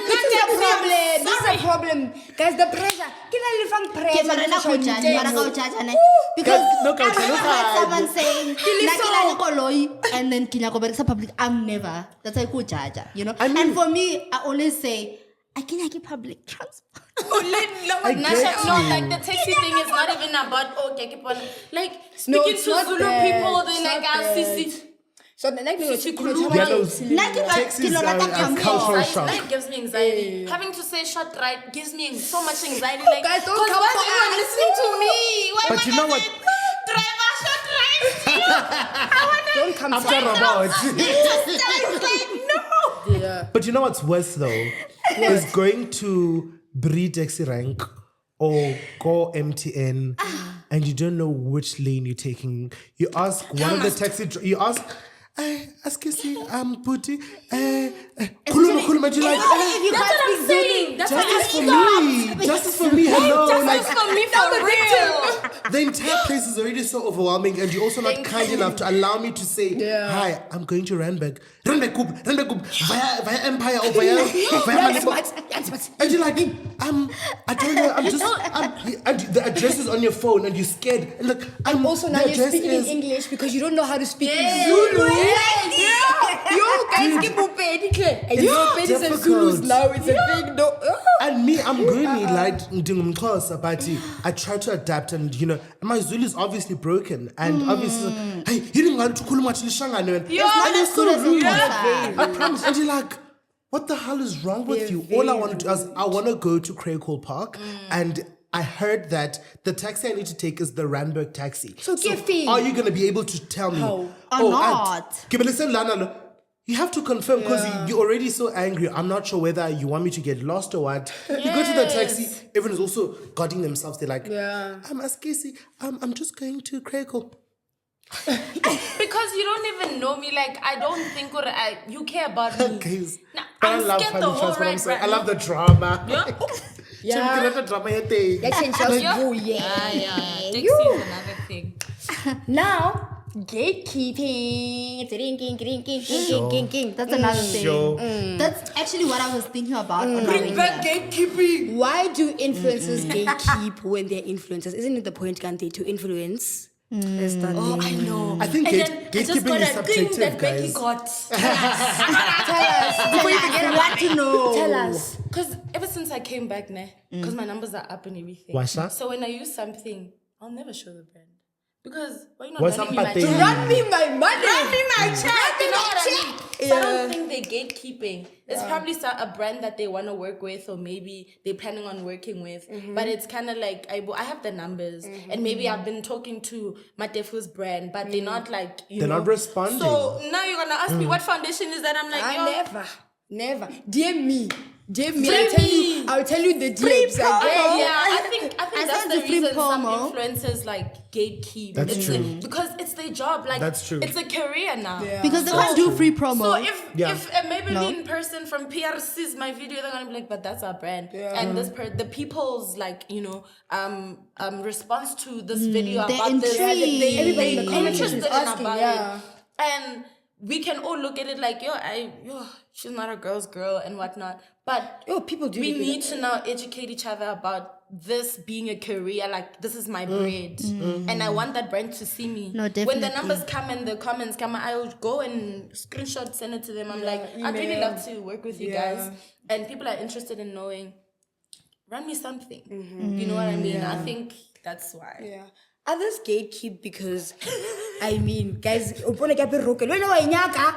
This is a problem. Guys, the pressure. Can I live on pressure? Because No, I've never heard no, someone saying nakila koloi and then kinya ko public. I'm never. That's why I judge, you know. I mean- and for me, I always say I can public transport. I No, get no, you. like the taxi thing is not even about keep on like No, speaking it's to not Zulu that. people. It's They like not sisi. So the next Sisi thing Kulu. Yeah, those taxis are cultural shock. That gives me anxiety. Having to say short right gives me so much anxiety. Like, Guys, don't 'cause come why for is everyone us. listening to me? Why But am you I know what? getting driver short right? Don't come After for about. Yeah. But you know what's worse though? Is going to Breed Taxi Rank or go MTN and you don't know which lane you're taking. You ask one of the taxi you ask excuse me, Puti, Kuluma, and you're like, If you That's can't what I'm speak saying. That's what justice for I'm me, justice for me, hello. Like, Justice for me for real. the entire place is already so overwhelming, and you're also not Thank kind you. enough to allow me to say, hi, I'm going to Randburg, via Empire or via Malebo. And you're like, I don't know, and the address is on your phone, and you're scared. And look, Also now the you're address speaking in is- English because you don't know how to speak Yeah. in Zulu. Yeah. You guys keep Upedi clear. And you It's Upedi and difficult. Zulus now. It's a big no. And me, I'm really like Ndingumxhosa, but I try to adapt, and you know, and my Zulu is obviously broken, and obviously, hey, you didn't want to call much Lishangano, and not as good as rude. Xhosa. I promise, and you're like, what the hell is wrong with They're you? All I very want to do is I want to go to Craycole Park and I heard that the taxi I need to take is the Randburg taxi. So Kefi. are you going to be able to tell me? How? Or not? You have to confirm because you're already so angry. I'm not sure whether you want me to get lost or what. You go to the taxi, everyone's also guarding themselves. They're like, I'm Casey. I'm just going to Craycole. Because you don't even know me. Like, I don't think you care about me. Guys, Nah, but I'm scared the whole ride. I love the drama. Yeah. The drama thing. That's in just Yeah. boo, yeah. Taxi You. is another thing. Now, gatekeeping. That's another thing. Sure. That's actually what I was thinking about. on Bring our back way here. gatekeeping. Why do influencers gatekeep when they're influencers? Isn't it the point, Kante, to influence? Oh, I know. I think And then I just gatekeeping got is a thing subjective, that Bheki guys. got. Tell us. Before you forget want to know. Tell us. Because ever since I came back, because my numbers are up and everything. Washa? So when I use something, I'll never show the brand. Because why you not What's running me my something? check? Run me my money. Run me my check. You know what I check. mean? So I don't think they're gatekeeping. It's probably a brand that they want to work with, or maybe they're planning on working with. But it's kind of like I have the numbers, and maybe I've been talking to Matefu's brand, but they're not like They're not responding. So now you're gonna ask me what foundation is that? I'm like, yo, Never. DM me. Free I'll tell you the Free DMs. promo. I think that's sent the the free reason some promo. influencers like gatekeep. That's It's true. because it's their job. Like That's true. It's a career now. Because they can't do free promo. So if a Maybelline No. person from PR sees my video, they're gonna be like, "But that's our brand." And the people's response to this video they're about this, intrigued. Everybody in the comments is interested in asking, about yeah. it, and we can all look at it like, she's not a girl's girl and whatnot. But people do. we need to now educate each other about this being a career. Like, this is my bread. And I want that brand to see me. No, When the definitely. numbers come and the comments come, I'll go and screenshot, send it to them. I'm like, I'd really email. love to work with you guys. And people are interested in knowing, run me something. You know what I mean? I think that's why. Yeah. Others gatekeep because, I mean, guys, upon a capital rocket. No, no, nyaka.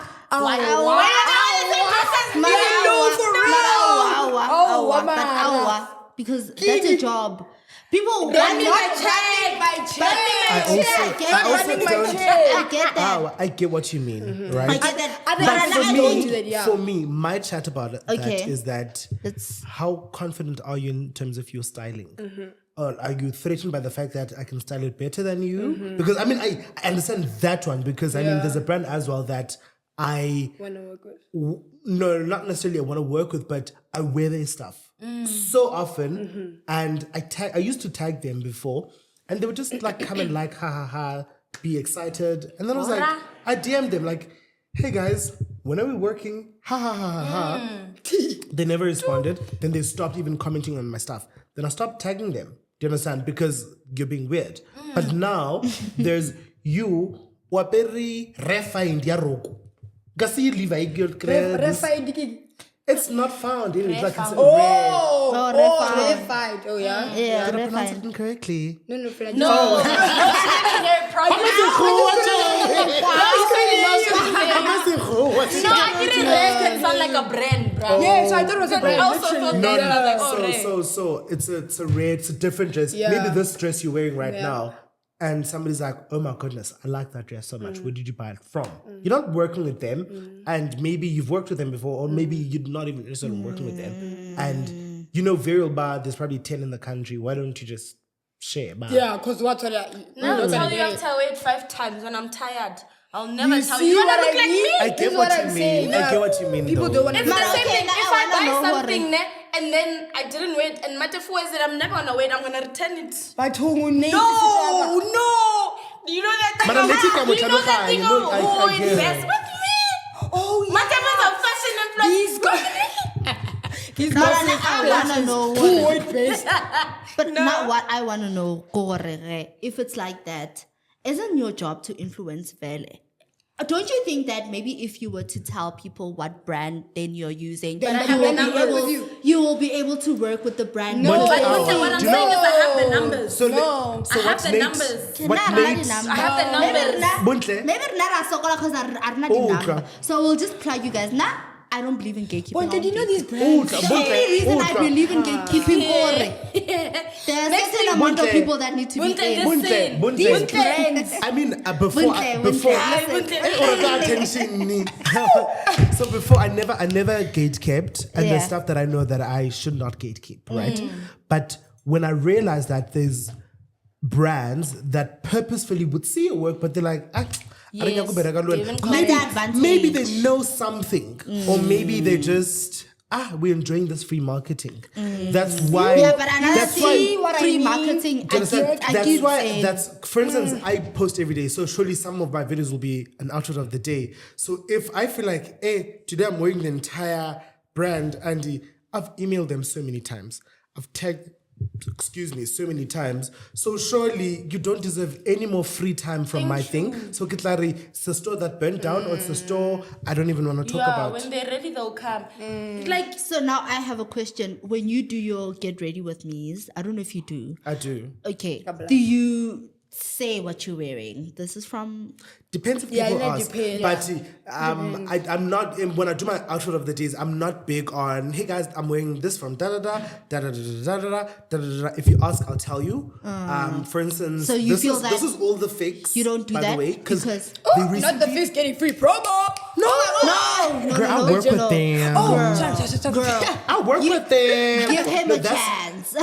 Because that's a job. People Run me want my check. I get that. I get what you mean, right? I get that. Other But influencers I don't mean, do that, yeah. For me, my chat about that Okay. is that That's how confident are you in terms of your styling? Or are you threatened by the fact that I can style it better than you? Because I mean, I understand that one because I mean, there's a brand as well that I Wanna work with? no, not necessarily I want to work with, but I wear their stuff so often, and I used to tag them before, and they would just like come and like ha, be excited, and then I was like, I DM'd them like, hey guys, when are we working? Ha. They never responded. Then they stopped even commenting on my stuff. Then I stopped tagging them. Do you understand? Because you're being weird. But now there's you waperi refined yaroko. Gasi Levi it's not found in it. Like it's Refined. Oh, yeah? yeah, Did I they're pronounce fine. it incorrectly? No, friend. No. No, I didn't can sound like a brand, bro. Yeah, so I thought it was a brand. I also thought that. I was like, oh, right. So it's a different dress. Yeah. Maybe this dress you're wearing right now, and somebody's like, oh my goodness, I like that dress so much. Where did you buy it from? You're not working with them, and maybe you've worked with them before, or maybe you're not even interested in working with them. And you know, Varial Bar, there's probably 10 in the country. Why don't you just share? Bar? Yeah, because what's what I Now I'll tell you after I wait 5 times when I'm tired. I'll never tell see you. You what wanna look I like mean? me? I This get is what what you I'm mean. saying. I get what you mean. People though. don't want It's to. the same okay, thing. now If I I wanna know buy what something and then I didn't wait and Matefu said I'm never gonna wait, I'm gonna return it. No. You know that thing But I'm of, letting you you know that thing know, of I who get it. invests with me? Oh, yeah. Matefu's a fashion influencer. He's No, got no, I wanna know Cool what, white base. but not what I wanna know. If it's like that, isn't your job to influence Vele? Don't you think that maybe if you were to tell people what brand then you're using, Then you, will they be will work able, with you will be able to work with the brand? No, more But closely? what I'm Do you saying know- is I have the numbers. So, I have the numbers. What Nah, makes not the I have the numbers. Buntle? Maybe not because Oh, okay. So we'll just plug you guys. Nah, I don't believe in gatekeeping. Well, did you know these Uta, brands? The only reason I believe in gatekeeping, there are certain amount of people that need to be in. These brands. I mean, before, so before I never gate kept, and there's stuff that I know that I should not gatekeep, right? But when I realized that there's brands that purposefully would see your work, but they're like, maybe they know something, or maybe they just we're enjoying this free marketing. That's why. Yeah, but that's why what free marketing. That's why. That's for instance, I post every day, so surely some of my videos will be an outfit of the day. So if I feel like, hey, today I'm wearing the entire brand, and I've emailed them so many times, I've tagged. So many times. So surely you don't deserve any more free time from my thing. So Kitlari, it's the store that burnt down, or it's the store I don't even want to talk about. When they're ready, they'll come. Like, so now I have a question. When you do your get ready with me's, I don't know if you do. I do. Okay. Do you say what you're wearing? This is from. Depends if people ask. But I'm not, when I do my outfit of the days, I'm not big on, hey guys, I'm wearing this from da-da-da, da-da-da-da, da-da-da, da-da-da. If you ask, I'll tell you. For instance, so you feel that this is all the fakes. You don't do by that? the way, because Not the fish getting free promo. No. Girl, I work with them. Girl. I work with them. Give him a chance.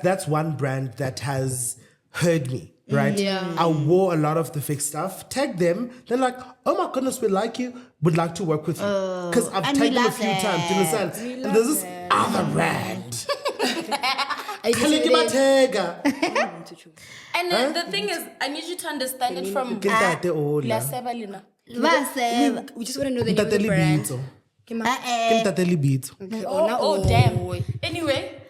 That's one brand that has heard me. Right? Yeah. I wore a lot of the fake stuff, tagged them, they're like, oh my goodness, we like you, would like to work with you. Because I've tagged them a few times, do you understand? And there's this other brand. And the thing is, I need you to understand it from We just want to know the name of the brand. Oh, damn. Anyway,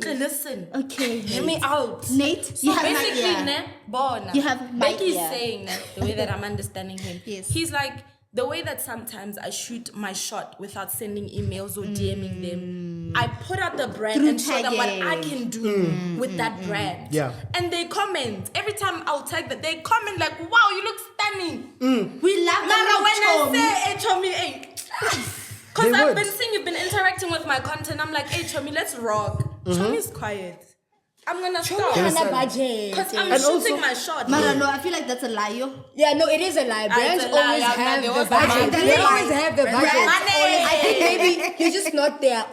listen. Okay. Hear me out. Nate, So you have basically, You have my Bheki's ear. saying that the way that I'm understanding him. Yes. He's like, the way that sometimes I shoot my shot without sending emails or DMing them, I put out the brand Through and show them what tagging. I can do with that brand. Yeah. And they comment. Every time I'll tag that, they comment like, wow, you look stunning. We love Mara, when I the say, hey, Chomi, hey. Because They I've would. been seeing you've been interacting with my content. I'm like, hey, Chomi, let's rock. Chomi's quiet. I'm gonna stop. Because I'm shooting my shot. Mara, no, I feel like that's a lie, yo. Yeah, no, it is a lie. Brands it's a lie. always Yeah, have there the was budget. the They money. always have the budget. Money. I think maybe you're just not there.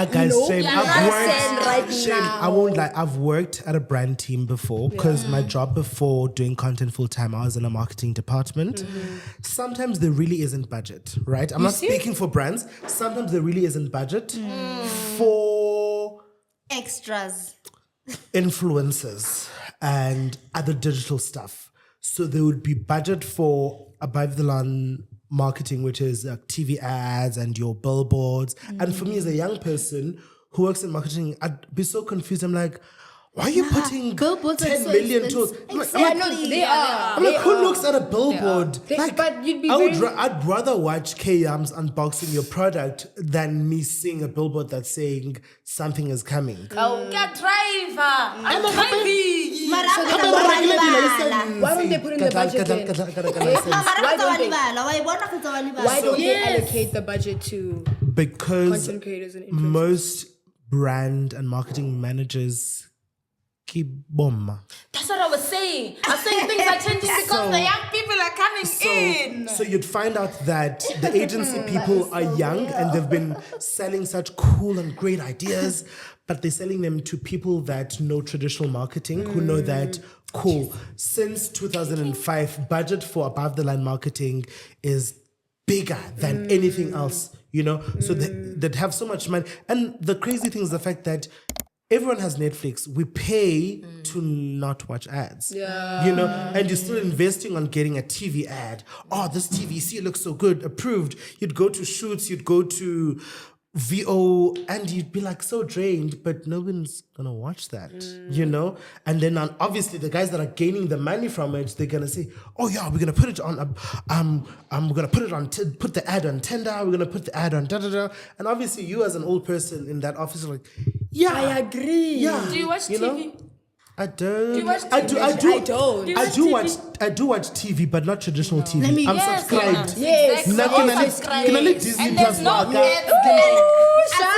Guys, shame. I won't lie. I've worked at a brand team before because my job before doing content full time, I was in a marketing department. Sometimes there really isn't budget, right? I'm not speaking for brands. Sometimes there really isn't budget for Extras. influencers and other digital stuff. So there would be budget for above the line marketing, which is TV ads and your billboards. And for me as a young person who works in marketing, I'd be so confused. I'm like, why are you putting billboards are 10 so million towards? expensive. Yeah, no, they are. I'm like, who looks at a billboard? But you'd be I'd rather watch K-Yams unboxing your product than me seeing a billboard that's saying something is coming. Oh, get driver. I'm a baby. Why don't they put in the budget then? Why don't they allocate the budget to Because content creators and influencers? most brand and marketing managers keep bomb. That's what I was saying. I was saying things are changing because the young people are coming in. So you'd find out that the agency people are young and they've been selling such cool and great ideas, but they're selling them to people that know traditional marketing, who know that, cool, since 2005, budget for above the line marketing is bigger than anything else, you know? So they'd have so much money. And the crazy thing is the fact that everyone has Netflix. We pay to not watch ads. Yeah. You know, and you're still investing on getting a TV ad. Oh, this TVC looks so good, approved. You'd go to shoots, you'd go to VO, and you'd be like so drained, but no one's gonna watch that, you know? And then obviously the guys that are gaining the money from it, they're gonna say, oh yeah, we're gonna put it on, we're gonna put it on, put the ad on Tinder, we're gonna put the ad on da-da-da. And obviously you as an old person in that office are like, yeah. I agree. Yeah. Do you watch TV? know? I don't. you watch I TV? do. I don't. Do you I watch do TV? watch. I do watch TV, but not traditional TV. Let me- I'm Yes, subscribed. Yes. Now, All can I subscribed. can I let Disney And Plus there's no work? ads there. Shut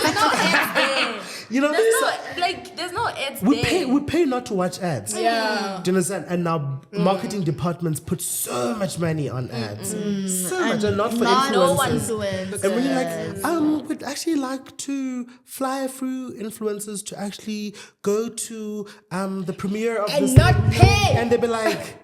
There's no ads there. You know, There's no ads we there. pay not to watch ads. Yeah. Do you understand? And now marketing departments put so much money on ads, so much, and not for influencers. Influence. And when you're like, we'd actually like to fly through influencers to actually go to the premiere of And this not movie. pay. And they'd be like,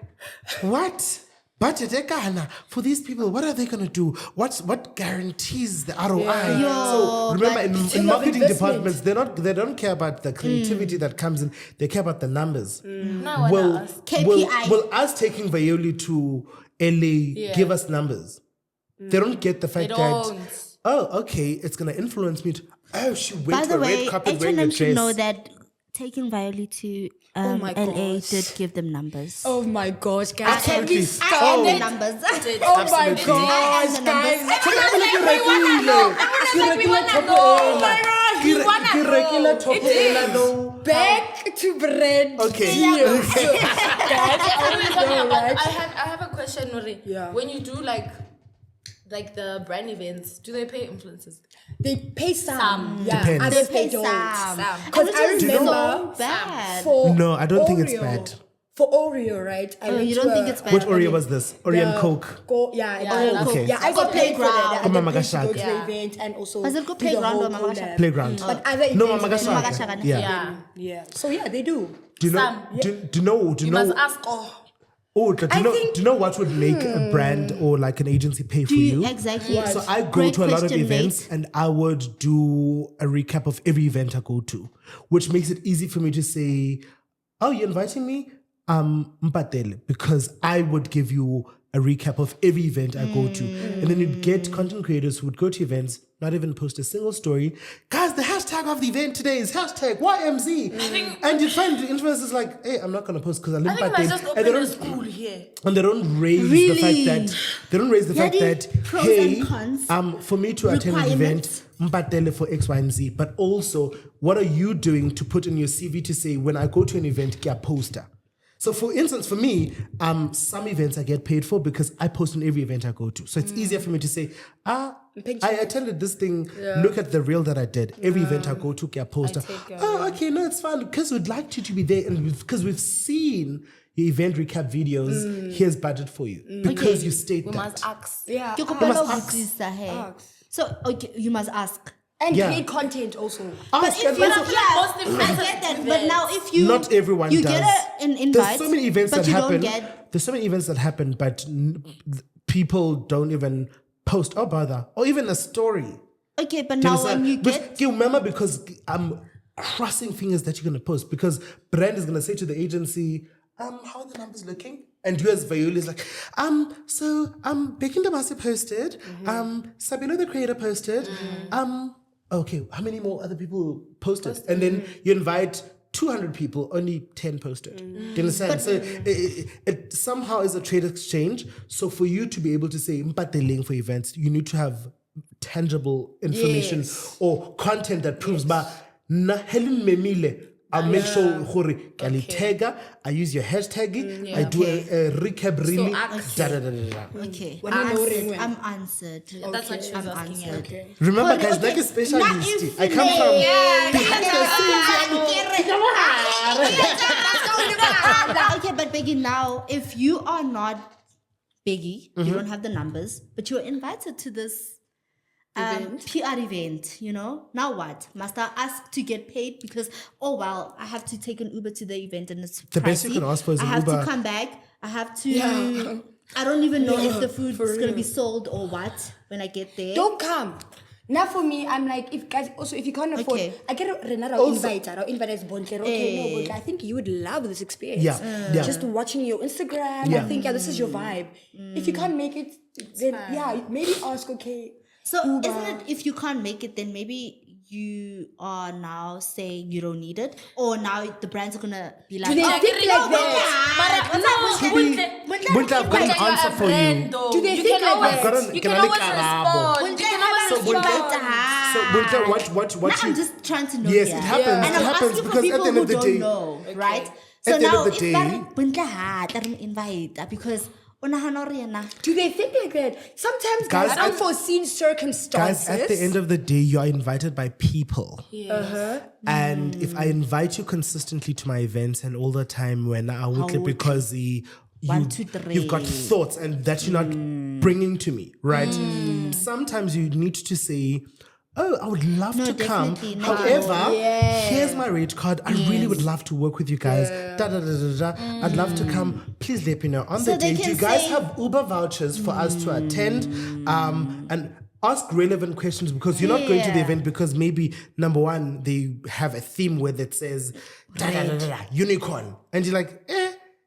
what? Budget ekana for these people, what are they gonna do? What guarantees the ROI? So remember, in marketing investment. departments, they don't care about the creativity that comes in. They care about the numbers. Now I Will, wanna ask. KPI. will us taking Vayoli to LA give us numbers? They don't get the fact They that don't. okay, it's gonna influence me to she went By to the a red way, carpet wearing a H&M dress. should know that taking Violet to my LA gosh. did give them numbers. Oh my gosh, guys. Can Absolutely. we I stop? am the numbers. Oh my Absolutely. gosh, I am the numbers. Back to bread. Okay. I have a question, Nuri. Yeah. When you do like the brand events, do they pay influencers? They pay some. Some. Yeah, Depends. others Pay they don't. some. Because And I which is remember so bad. for No, I don't think it's Oreo- bad. For Oreo, right? I went You to don't think a- it's bad? Which Oreo was this? Oreo and the Coke. Yeah, Yeah, okay. Yeah, I got paid for that. Oh, I Mama got paid to go Gashaka. to the event and also Was it do go the playground whole or Mama collab. Gashaka? Playground. But other No, events, Mama they- Mama Gashaka. Gashaka. Yeah. Yeah. So yeah, they do. Do you know? Some. Do you know? Do you You know? must ask. Oh, Do I you know? think- Do you know what would make a brand or like an agency pay for Do you you? exactly? So I go Great to a lot of question, events mate. and I would do a recap of every event I go to, which makes it easy for me to say, "Oh, you're inviting me? Mpatele," because I would give you a recap of every event I go to. And then you'd get content creators who would go to events, not even post a single story. Guys, the hashtag of the event today is hashtag YMZ. And you find the influencers like, hey, I'm not going to post because I I live think I just and opened they a don't school here. and they don't raise Really? the fact that Pros hey, and cons. for me to attend an event, mpatele for X, Y, and Z. But also, what are you doing to put in your CV to say when I go to an event, get a poster? So, for instance, for me, some events I get paid for because I post on every event I go to. So it's easier for me to say, I attended this thing. Look at the reel that I did. Every event I go to, get a poster. Okay, no, it's fine because we'd like you to be there, and because we've seen your event recap videos. Here's budget for you because you state We that. must ask. Yeah. Ke kopa must lo ask. botsisa, hey. So okay, you must ask. And Yeah. create content also. Ask If them. you I feel like most I influencers get that, do but that. now if you Not everyone you does. get an invite, There's so many events but that you happen. don't get. There's so many events that happen, but people don't even post or bother or even a story. Okay, but Do now understand? when you But get you remember, because I'm crossing fingers that you're gonna post, because brand is gonna say to the agency, how are the numbers looking? And you as Vayoli is like, Bheki Ndamase posted, Sabino the creator posted, okay, how many more other people posted? And then you invite 200 people, only 10 posted. Do you understand? So it somehow is a trade exchange. So for you to be able to say mpateleng for events, you need to have tangible information or content that proves but na Helen Memile. I'll make sure I use your hashtag, I do a recap really. ask. okay, When I'm ordering when. I'm answered. That's what she was I'm asking. answered. Okay. Remember, Okay, guys, like a okay. specialist. Not I come from Okay, but Bheki, now if you are not Bheki, you don't have the numbers, but you're invited to this PR event, you know, now what? Must I ask to get paid because, oh well, I have to take an Uber to the event and it's The best you pricey. can ask for is I an have Uber. to come back. I have to. I don't even know if the food is going to be sold or what when I get there. Don't come. Now for me, I'm like, if guys, also if you can't afford, Okay. I get Renata invite as Bonker. Okay, no, but I think you would love this experience. Yeah. Just watching your Instagram, Yeah. I think this is your vibe. If you can't make it, then maybe ask. Okay. So isn't it if you can't make it, then maybe you are now saying you don't need it, or now the brands are gonna be like, Do they oh, think like that? Wouldn't I've got an answer for you. Do they you think can like always, that? you Can can I always make a rabo? respond. You can always So what Now you I'm just trying to know. Yes, here. it happens. And It I'm happens asking for because at people the end who of the don't day, know, right? At So the end now of the if day- that invite because Do they think like that? Sometimes Guys, there's at- unforeseen circumstances. guys, at the end of the day, you are invited by people. And if I invite you consistently to my events and all the time when I would because One, two, three. you've got thoughts and that you're not bringing to me, right? Sometimes you need to say, oh, I would love No, to come. definitely not. However, here's my rate card. I really would love to work with you guys. Da, da, da, da, da. I'd love to come. Please let me know. On So the they day, do can you guys say- have Uber vouchers for us to attend? And ask relevant questions because you're not going to the Yeah. event because maybe number one, they have a theme where that says da, da, da, da, da, unicorn. And you're like,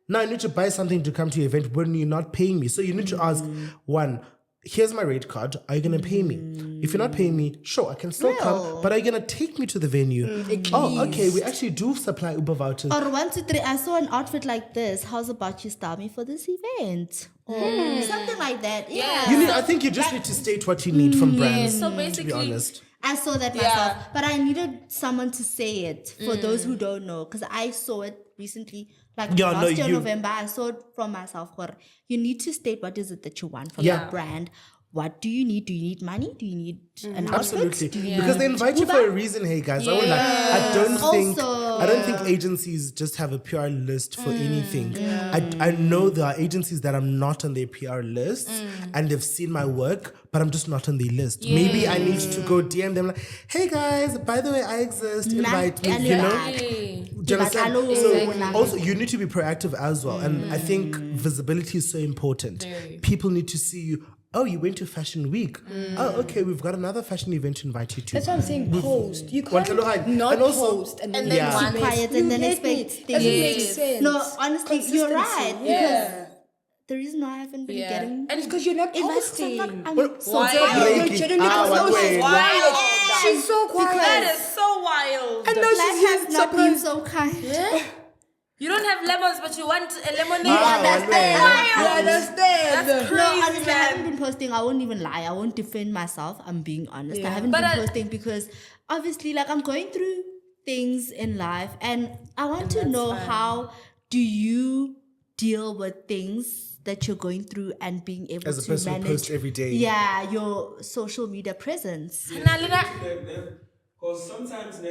now I need to buy something to come to your event when you're not paying me. So you need to ask one, here's my rate card. Are you going to pay me? If you're not paying me, sure, I can still come, but are you going to take me to the venue? Oh, okay, we actually do supply Uber vouchers. Or 1, 2, 3, I saw an outfit like this. How's about you style me for this event? Or something like that. Yeah. I think you just need to state what you need from brands, So to basically, be honest. I saw that myself, but I needed someone to say it for those who don't know, because I saw it recently, like Yeah, no, last year you- November. I saw it from myself. Where you need to state what is it that you want from Yeah. your brand. What do you need? Do you need money? Do you need an Absolutely, outfit? Do you because they need invite you Uber? for a reason. Hey guys, I won't lie. I don't think Also- agencies just have a PR list for anything. I know there are agencies that I'm not on their PR list and they've seen my work, but I'm just not on their list. Maybe I need to go DM them like, hey guys, by the way, I exist. Invite me. You know. Do you understand? So also you need to be proactive as well. And I think visibility is so important. People need to see you. Oh, you went to Fashion Week. Oh, okay, we've got another fashion event to invite you to. That's what I'm saying. Post. You Want can't to look not and also- post and and then then Yeah. one quiet You and then get me? expect Doesn't things. make sense. No, honestly, you're right. Consistency. Because the reason why I haven't been getting And it's because you're not invited, posting. I'm What- so Why? tired. You're Breaking. genuinely Ah, no, wait. she's Wild. She's so quiet. That is so wild. And now she's Life here has not been surprised. so kind. You don't have lemons, but you want a lemonade. You understand? That's No, crazy, honestly, I haven't man. been posting. I won't even lie. I won't defend myself. I'm being honest. I haven't But been I- posting because obviously, like, I'm going through things in life, and I want to know how do you deal with things that you're going through and being able As a to person who manage. posts every day. Yeah, your social media presence. Because sometimes,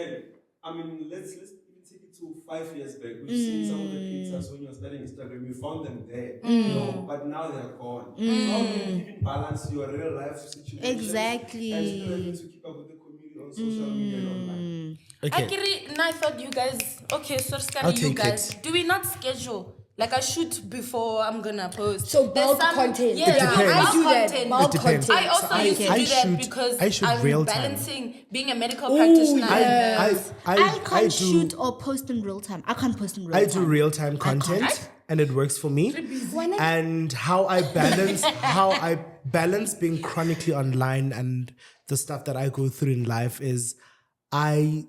I mean, let's even take it to 5 years back. We've seen some of the pictures when you were starting Instagram. You found them there, you know, but now they're gone. So how do you even balance your real life situation Exactly. and still able to keep up with the community on social media and online? Okay. I thought you guys. Okay, so I'll Scary, you take guys. it. Do we not schedule like a shoot before I'm gonna post? So There's bulk some- content. Yeah, depends. bulk I do that. content. Bulk It depends. content. I also So used to I do that shoot- because I shoot I'm real time. balancing being a medical practitioner. I can't do shoot or post in real time. I can't post in real I time. do real time content and it works for me. And how I balance being chronically online and the stuff that I go through in life is I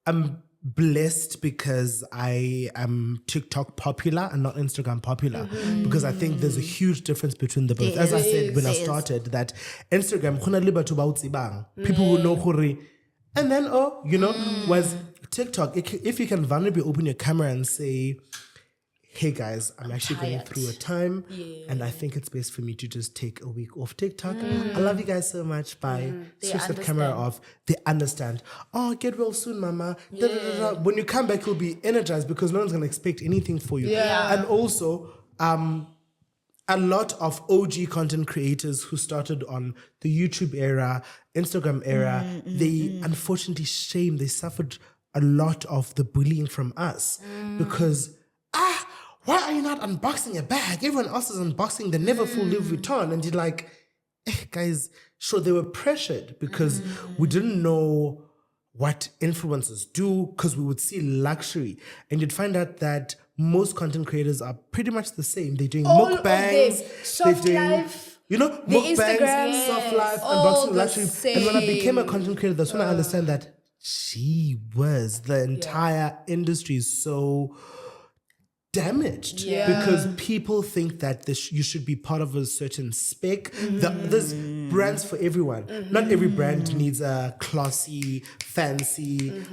am blessed because I am TikTok popular and not Instagram popular because I think there's a huge difference between the both. As I said when I started, that Instagram khona le batho ba o tsebang. People who know hore, and then was TikTok. If you can vulnerably open your camera and say, hey guys, I'm actually going through a time and I think it's best for me to just take a week off TikTok. I love you guys so much. Bye. Switch the camera off. They understand. Oh, get well soon, mama. Da, da, da, da. When you come back, you'll be energized because no one's going to expect anything for you. And also, a lot of OG content creators who started on the YouTube era, Instagram era, they unfortunately they suffered a lot of the bullying from us because why are you not unboxing a bag? Everyone else is unboxing the never full Louis Vuitton. And you're like, guys, sure, they were pressured because we didn't know what influencers do because we would see luxury. And you'd find out that most content creators are pretty much the same. They're doing All of mukbangs. them. Soft life. You know, The mukbangs, Instagrams, soft life, all unboxing the luxury. And when I became a same. content creator, that's when I understand that the entire industry is so damaged because people think that you should be part of a certain spec. There's brands for everyone. Not every brand needs a classy, fancy,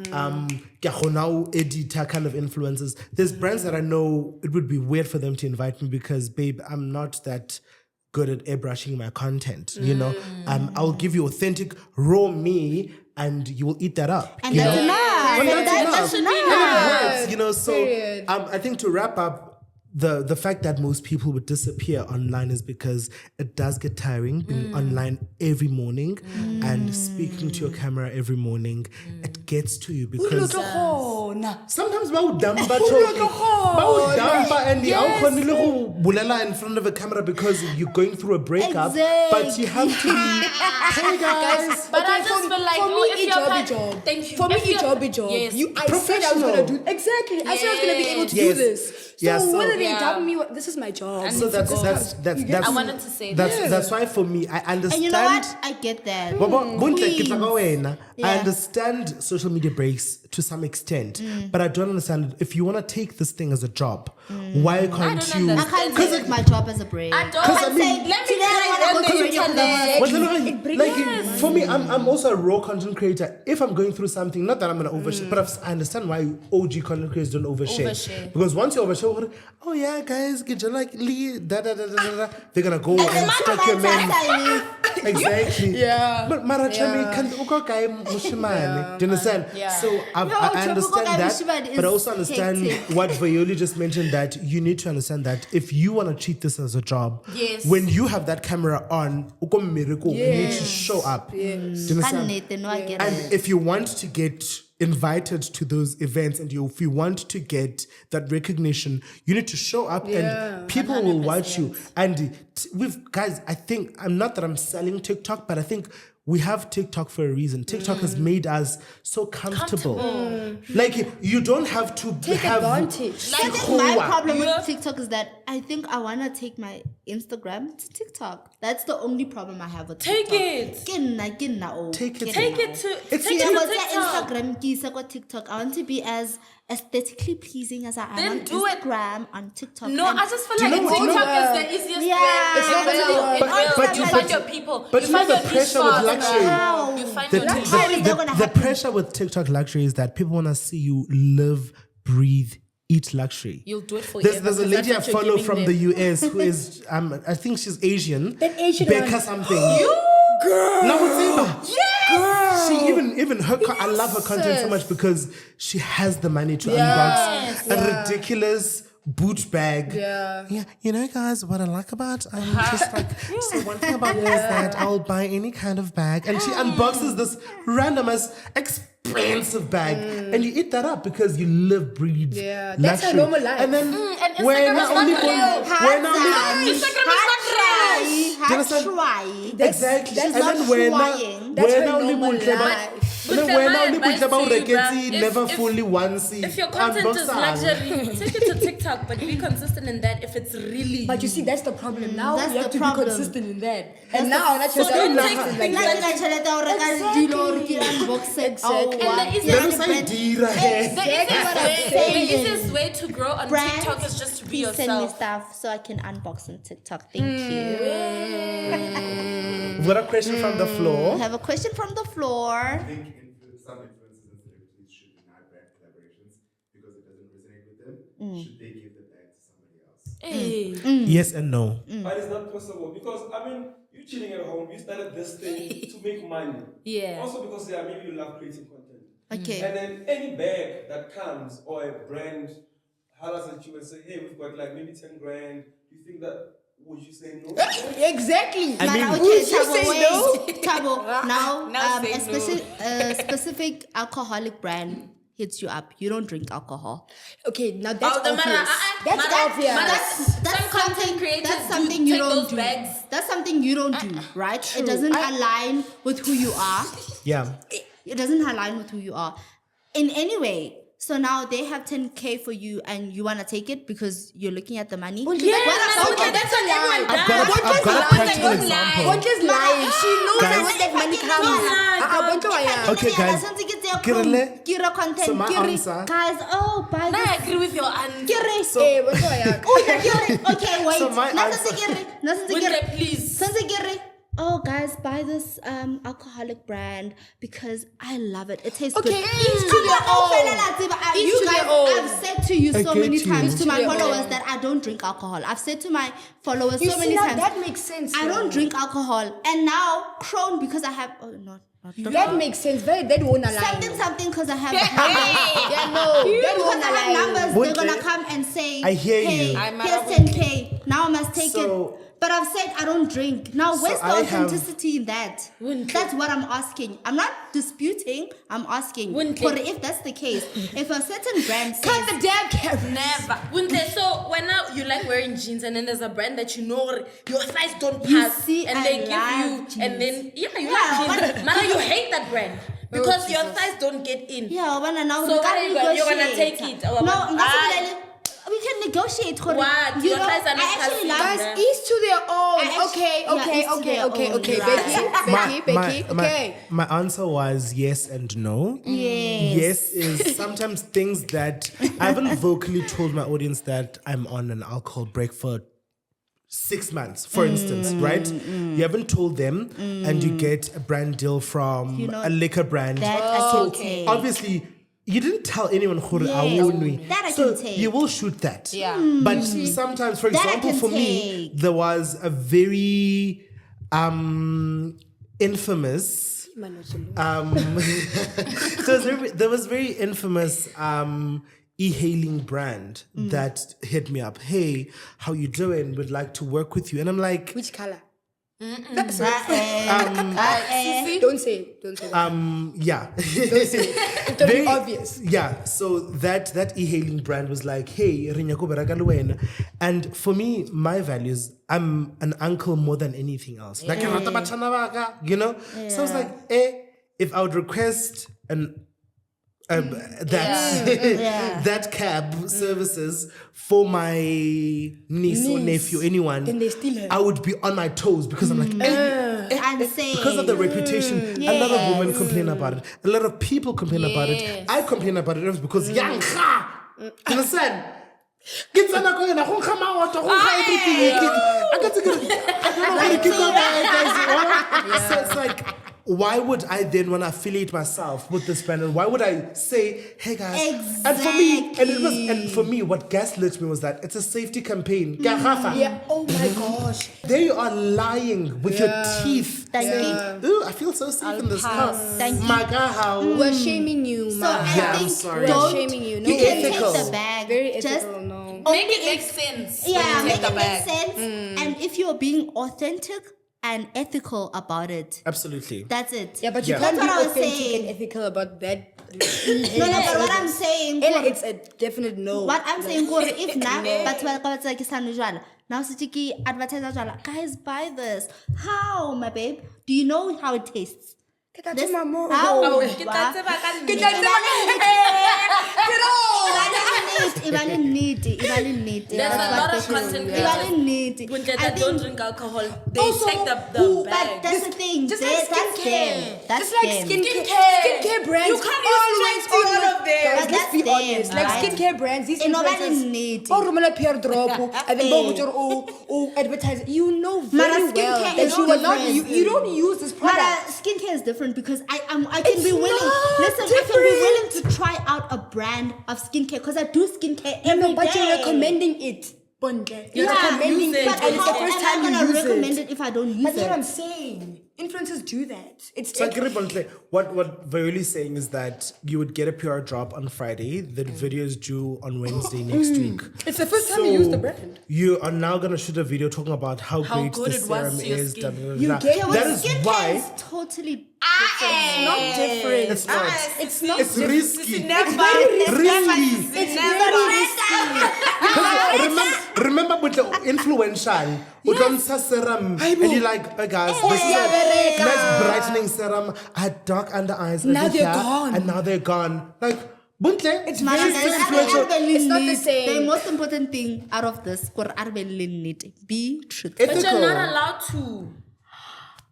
editor kind of influencers. There's brands that I know it would be weird for them to invite me because, babe, I'm not that good at airbrushing my content. You know, I'll give you authentic, raw me, and you will eat that up. And you that's know? enough. Well, And that's that's enough. enough. It works, you know. So Period. I think to wrap up, the fact that most people would disappear online is because it does get tiring being online every morning and speaking to your camera every morning. It gets to you because sometimes bawudamba and in front of a camera because you're going through a breakup. But you have to be, hey guys. But I just feel like for me, if it's you're job. thank you. For me, If it's you're- job. Yes. I said I was gonna do exactly. I said I was gonna be able to do Yes. this. So Yeah, so- whether they Yeah. tell me this is my job. So that's I wanted to say that's why for me I understand. And you know what? I get that. I understand social media breaks to some extent, but I don't understand if you want to take this thing as a job. Why can't you? I can't take my job as a break. I don't. I mean, Say, let me today I try wanna go to the radio internet. program. Like for me, I'm also a raw content creator. If I'm going through something, not that I'm gonna overshare, but I understand why OG content creators don't overshare. Because once you overshare, oh yeah, guys, get you like Lee, they're gonna go and stuck your man. Exactly. Yeah. But Marachami can do you understand? Yeah. So I understand that, but I also understand what Violi just mentioned, that you need to understand that if you want to treat this as a job, Yes. when you have that camera on, you need to show up. Do you understand? And if you want to get invited to those events and if you want to get that recognition, you need to show up and people will watch you. And guys, I think, I'm not that I'm selling TikTok, but I think we have TikTok for a reason. TikTok has made us so comfortable. Like, you don't have to Take have advantage. I think my problem with TikTok is that I think I want to take my Instagram to TikTok. That's the only problem I have with Take TikTok. it. Take it. Take it to It's take yeah. it Because to TikTok. Instagram kisa kwa TikTok. I want to be as aesthetically pleasing as I am Then on do it. Instagram, on TikTok. No, and I just feel Do you like know what- TikTok do you know- is the easiest Yeah. way. It's not It gonna will. work. It But- will. but You you- find but- your people. but You you know find the your niche pressure with partner. luxury. How? You find The, your niche. How is that gonna the happen? pressure with TikTok luxury is that people want to see you live, breathe, eat luxury. You'll do it forever. There's a because lady I that's what follow you're from giving the them. US who is I think she's Asian. That Asian Becca one. something. Girl. She even her I love her content so much because she has the money to unbox a ridiculous boot bag. Yeah. You know, guys, what I like about just like so one thing about me is that I'll buy any kind of bag, and she unboxes this random as expensive bag, and you eat that up because you live, breathe. Yeah, that's her luxury. normal life. And then and we're Instagram is not not only real. we're not only Instagram is not real. Do you understand? Try. Exactly. that's And not then we're now trying. That's we're her now normal living life. and then But we're my now living advice to you, bruh, never if- fully once. If your content is luxury, take it to TikTok, but be consistent in that. If it's really, But you see, that's the problem. Now That's you have the to problem. be consistent in that. And now that's So just don't like take that. things Like I said, unbox it. Oh, Exactly. wow. And the Yeah, easiest- brand- the easiest what I'm way, saying. the easiest way to grow on Brands, TikTok is just to be please send me yourself. stuff so I can unbox on TikTok. Thank you. What a question from the floor. I have a question from the floor. I think some influencers and celebrities should deny brand collaborations because it doesn't resonate with them. Should they give the bag to somebody else? Hey. Yes and no. But it's not possible because I mean, you chilling at home, you started this thing to make money. Yeah. Also because maybe you love creating content. Okay. And then any bag that comes or a brand hollers at you and say, hey, we've got like maybe 10 grand. Do you think that would you say no? Exactly. I mean, Okay, would you Tabo, say wait. no? Tabo, now, Now a say no. specific alcoholic brand hits you up. You don't drink alcohol. Okay, now that's Oh, the obvious. man, That's obvious. Some content creators That's something you take don't those do. bags. That's something you don't do, right? It doesn't align with who you are. Yeah. It doesn't align with who you are in any way. So now they have 10K for you and you want to take it because you're looking at the money. Yeah, okay, that's what everyone does. I've got a practical example. Bonke's lying. She knows Guys. where that money comes. Okay, guys. Kirele, Kira content. so my Kiri. answer- Guys, oh, buy Now this. I agree with your aunt. Kiri. Eh, Bonke wa ya. Okay, wait. So my Nasa answer- si Kiri. Nasa si Would Kiri. they please? Sanse Kiri. oh guys, buy this alcoholic brand because I love it. It tastes Okay, good. each to their own. Each You to guys, their own. I've said to you I so get many you. times, to Each my to their followers, own. that I don't drink alcohol. I've said to my followers You so see, many now times, that makes sense. I don't drink alcohol. And now, Crohn, because I have, That makes sense. That won't align. something because I have Yeah, no. That because won't I have align. numbers, Won't they're gonna they? come and say, I hear hey, you. here's 10K. Now I must take So- it. But I've said I don't drink. Now, where's the I have- authenticity in that? That's what I'm asking. I'm not disputing. I'm asking. Wouldn't For it? if that's the case, if a certain brand Cut says, the damn camera. Never. Wouldn't they? So when now you like wearing jeans and then there's a brand that you know your size don't pass, You see, and I they give love you, and then you Yeah, like jeans. Now you hate that brand because your Jesus. size don't get in. yeah, when I now So we what can't are you gonna- you're gonna negotiate. take it? Or No, what? we can negotiate. What? You Your know, guys are not I actually passing. love Guys, each to their own. I actually- Okay, yeah, okay, each to okay, their okay, own, okay. right. Becky, okay. My answer was yes and no. Yes is sometimes things that I haven't vocally told my audience that I'm on an alcohol break for 6 months, for instance, right? You haven't told them, and you get a brand deal from You know, a liquor brand. that I can take. Obviously, you didn't tell anyone who Yes, that I so can take. you will shoot that. Yeah. But sometimes, for That I example, can for me, take. there was a very infamous there was very infamous e-hailing brand that hit me up. Hey, how you doing? Would like to work with you. And I'm like, Which color? Eh, Don't say it. Don't say that. yeah. It's very obvious. Yeah, so that e-hailing brand was like, hey, Rinyako Baragaluena. And for me, my values, I'm an uncle more than anything else. Like, you know? So I was like, if I would request that cab services for my niece or nephew, anyone, Then they steal her. I would be on my toes because I'm like, and say, because of the reputation, a lot of women complain about it. A lot of people complain about it. I complain about it because young understand? Get some go in a home come out to everything. I got to get so it's like, why would I then want to affiliate myself with this brand? And why would I say, hey guys? And for me, what gaslit me was that it's a safety campaigin. Yeah. Oh my gosh. There you are lying with your teeth. Thank saying, ooh, I feel so safe in this house. Thank you. My God, how? We're shaming you, So ma. I Yeah, I'm think sorry. don't, Shaming you. No, you can ethical. take the bag. Very just ethical, no. Make it make sense. when yeah, you make take the it make bag. sense. And if you're being authentic and ethical about it, Absolutely. that's it. Yeah, but you Yeah. can't be That's what I was authentic saying. and ethical about that. No, but what I'm saying, It's a definite no. what I'm saying, if not, but now Sitiki advertise guys, buy this. How, my babe? Do you know how it tastes? This, how? Oh, ke tla tseba ka nnete. There's a lot of content creators. When they don't drink alcohol, they Also, take the But bag. that's the thing. Just They- like that's skincare. them. That's Just like them. skincare brands. You can't use always trends for all on of them. Guys, But let's be that's honest. them, Like right? skincare brands, these And nobody influencers. need Oh, Romana Pierre drop. And then Hey. go advertise. You know Mara, very well skincare that is you will not. different. You don't use this But product. skincare is different because I can It's be willing. not Listen, I can be willing to try out a brand of skincare because I do skincare every day. But you're recommending it. Bonde. You're Yeah, recommending use it. it, But and it's the how first am time I you gonna use recommend it. it if I don't use That's what I'm it? saying. Influencers do that. It's So what Violi is saying is that you would get a PR drop on Friday. The video is due on Wednesday next week. It's the first time you use the brand. You are now going to shoot a video talking about how great good the it was serum to your is. skin. da, da, da, You da. get- Yeah, That well, is skincare why is totally It's not different. it's not. It's not It's different. risky. Risky. Risky. It's very risky. Remember with the influential, yes. Serum, and you're like, oh guys, this is a nice brightening serum. I had dark under eyes. Now over they're here, gone. And now they're gone. Like, Buntle, It's Mara, very guys, influential. It's not the same. The most important thing out of this, be truthful. But you're ethical. not allowed to.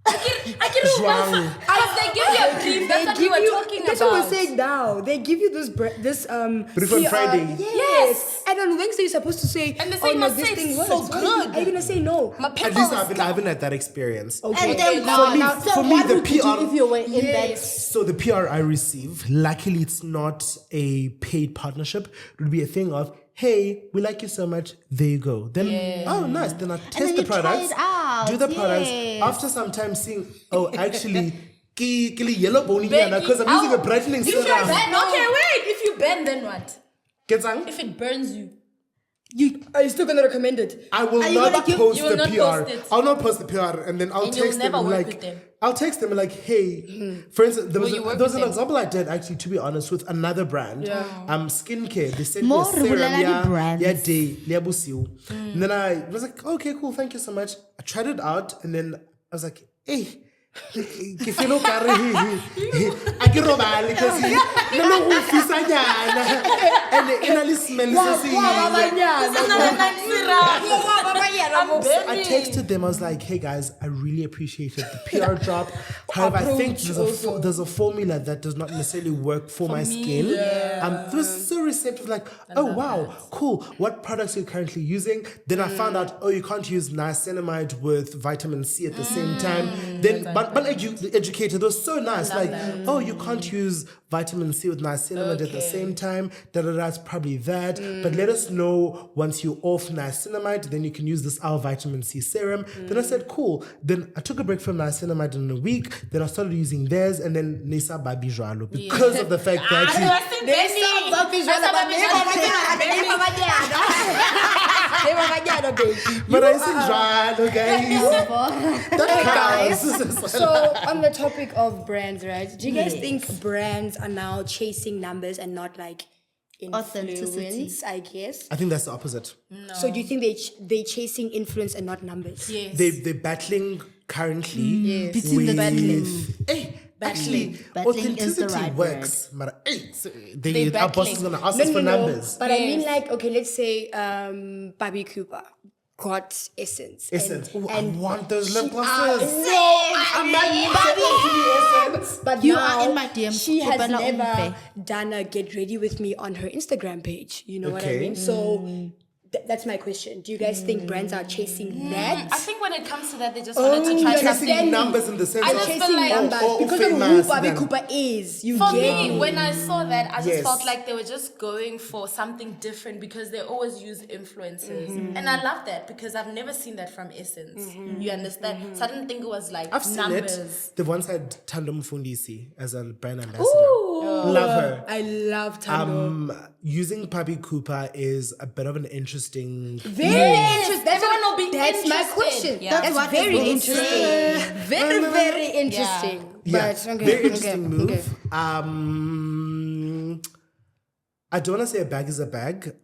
I get it. Wrong. Because they give you a brief. That's what we were talking That's about. what we're saying now. They give you this Brief on PR. Friday. Yes. And on Wednesday you're supposed to say, And they say, no, must this say thing it's works. so What good. Are you gonna say no? My At pimple least was I haven't had that experience. Okay. And then now, so for me, what the would you PR do if you were in that? So the PR I receive, luckily it's not a paid partnership. It would be a thing of, hey, we like you so much. There you go. Then, oh, nice. Then I test then the you try products, it out. do the products. Yes. After some time seeing, oh, actually, yellow bony Becky, because I'm using a brightening If you serum. bend, okay, wait. If you bend, then what? Get some? If it burns you. Are you still gonna recommend it? I will you not gonna give- post you will the not PR. post it. I'll not post the PR, and then I'll And you'll text them never work like, with them. I'll text them like, hey, for instance, there was, Will you work there was with an them? example I did actually, to be honest, with another brand, skincare. They sent me More a serum, regular brands. And then I was like, okay, cool, thank you so much. I tried it out, and then I was like, hey. Ke feel okare a ke robale because no go fisa nyana and it smells so I texted them. I was like, "Hey guys, I really appreciated the PR drop. However, I think there's a formula that does not necessarily work for my skin." It was so receptive. Like, oh wow, cool. What products are you currently using? Then I found out, oh, you can't use niacinamide with vitamin C at the same time. Then, but educated, it was so nice. Like, oh, you can't use vitamin C with niacinamide at the same time. That's probably that. But let us know once you're off niacinamide, then you can use this our vitamin C serum. Then I said, cool. Then I took a break from niacinamide in a week. Then I started using theirs, and then Nisa Babi Joalo because of the fact that but I said Joalo, guys. That counts. So on the topic of brands, right? Do you guys think brands are now chasing numbers and not like Authenticity. influence? I guess. I think that's the opposite. So do you think they chasing influence and not numbers? Yes. They're battling currently Between the battling. Hey, actually, Battling is the authenticity right works. But They our boss is battling. gonna ask us for numbers. But I mean, like, okay, let's say Bobby Cooper got Essence. Essence. And, Ooh, I want those lip she- glosses. Essence. But You now, are in my DMs. she has Cooper na never umfe. done a get ready with me on her Instagram page. You know what I Okay. mean? So that's my question. Do you guys think brands are chasing that? I think when it comes to that, they just wanted to try you're something. Chasing numbers in the sense I of just chasing feel like- numbers or because of who famous Bobby then. Cooper is. You For get me, when I saw that, I just Yes. felt like they were just going for something different because they always use influencers. And I love that because I've never seen that from Essence. You understand? So I didn't think it was like I've seen numbers. it. They've once had Tando Mfundisi as a brand ambassador. Love her. I love Tando. Using Papi Cooper is a bit of an interesting. Very interesting. Everyone will be That's my interested. question. Yeah. That's what very everyone interesting. Very, very interesting. Yeah, But, okay, very interesting okay, move. okay. I don't want to say a bag is a bag,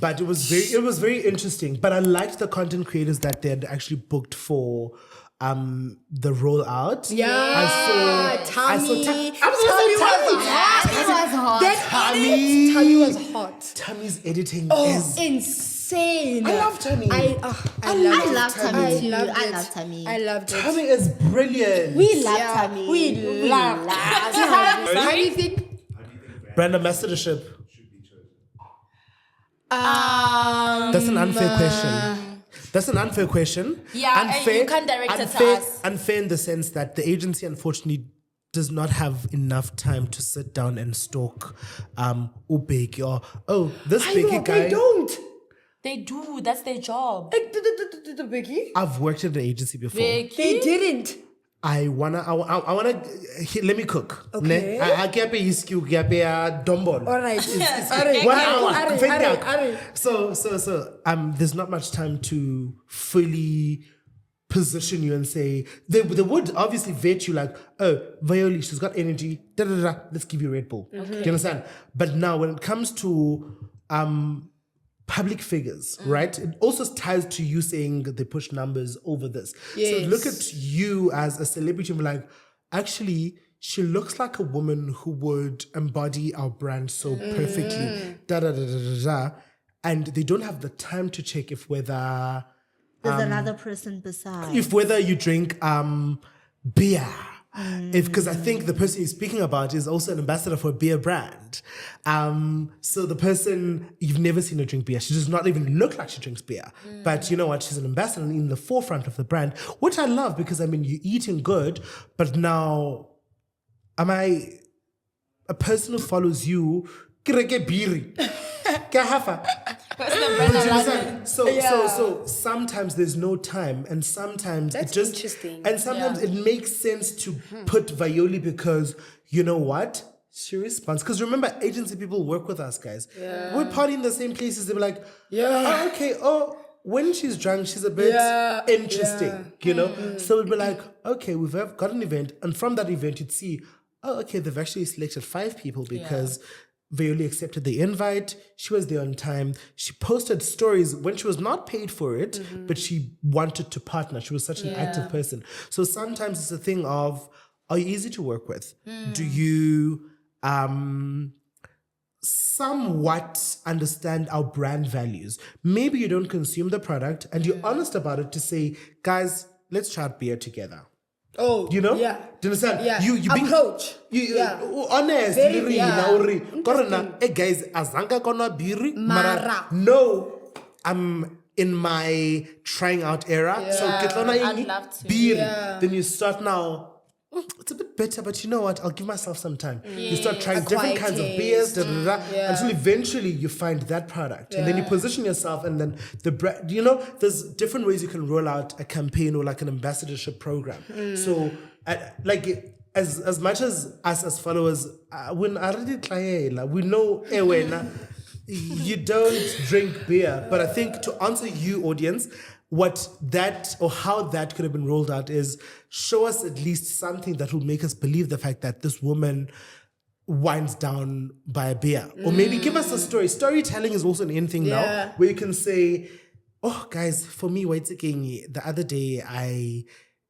but it was very interesting. But I liked the content creators that they had actually booked for the rollout. Yeah, I saw Tammy. Tammy Tammy was hot. Tammy. Tammy was hot. Tammy's editing Oh, is. insane. I love Tammy. I I love love Tammy too. loved I it. love Tammy. I loved it. Tammy is brilliant. We love Yeah, Tammy. we love Tammy. How do you think? Brand ambassadorship. Should be chosen. That's an unfair question. That's an unfair question. Yeah, and you can't direct it to unfair, us. Unfair in the sense that the agency, unfortunately, does not have enough time to sit down and stalk Bheki or this I Bheki know, guy. they don't. They do. That's their job. The Bheki? I've worked at an agency before. They didn't. I wanna let me cook. Okay. Ne? I can't pay his cue, can't pay a dombol. All right. 1 hour. Arre. So there's not much time to fully position you and say they would obviously vet you like, oh, Violi, she's got energy, let's give you Red Bull. Do you understand? But now when it comes to public figures, right? It also ties to you saying they push numbers over this. Yes. So look at you as a celebrity and be like, actually, she looks like a woman who would embody our brand so perfectly. And they don't have the time to check if whether There's another person beside. whether you drink beer. Because I think the person you're speaking about is also an ambassador for a beer brand. So the person, you've never seen her drink beer. She does not even look like she drinks beer. But you know what? She's an ambassador in the forefront of the brand, which I love because, I mean, you're eating good, but now, am I a person who follows you? So sometimes there's no time, and sometimes That's it just interesting. and sometimes it makes sense to put Violi because you know what? She responds. Because remember, agency people work with us, guys. We're partying in the same places. They were like, oh, okay, when she's drunk, she's a bit interesting, you know? So we'd be like, okay, we've got an event, and from that event you'd see, oh, okay, they've actually selected 5 people because Violi accepted the invite. She was there on time. She posted stories when she was not paid for it, but she wanted to partner. She was such an active person. So sometimes it's a thing of, are you easy to work with? Do you somewhat understand our brand values? Maybe you don't consume the product and you're honest about it to say, guys, let's try out beer together. Oh, You know? Yeah. Do you understand? Yeah. You being Approach. honest. Very- Very, yeah. Korona, hey guys, azanga kona biri. Mara. No, I'm in my trying out era. So ketlona I'd yengi, love to. biri. Then you start now. It's a bit better, but you know what? I'll give myself some time. You start trying different kinds of beers, until eventually you find that product. And then you position yourself, and then the brand, you know, there's different ways you can roll out a campaign or like an ambassadorship program. So, like, as much as us as followers, when I already try, we know, you don't drink beer. But I think to answer you, audience, what that or how that could have been rolled out is show us at least something that will make us believe the fact that this woman winds down by a beer. Or maybe give us a story. Storytelling is also an in thing now, where you can say, oh, guys, for me, the other day, I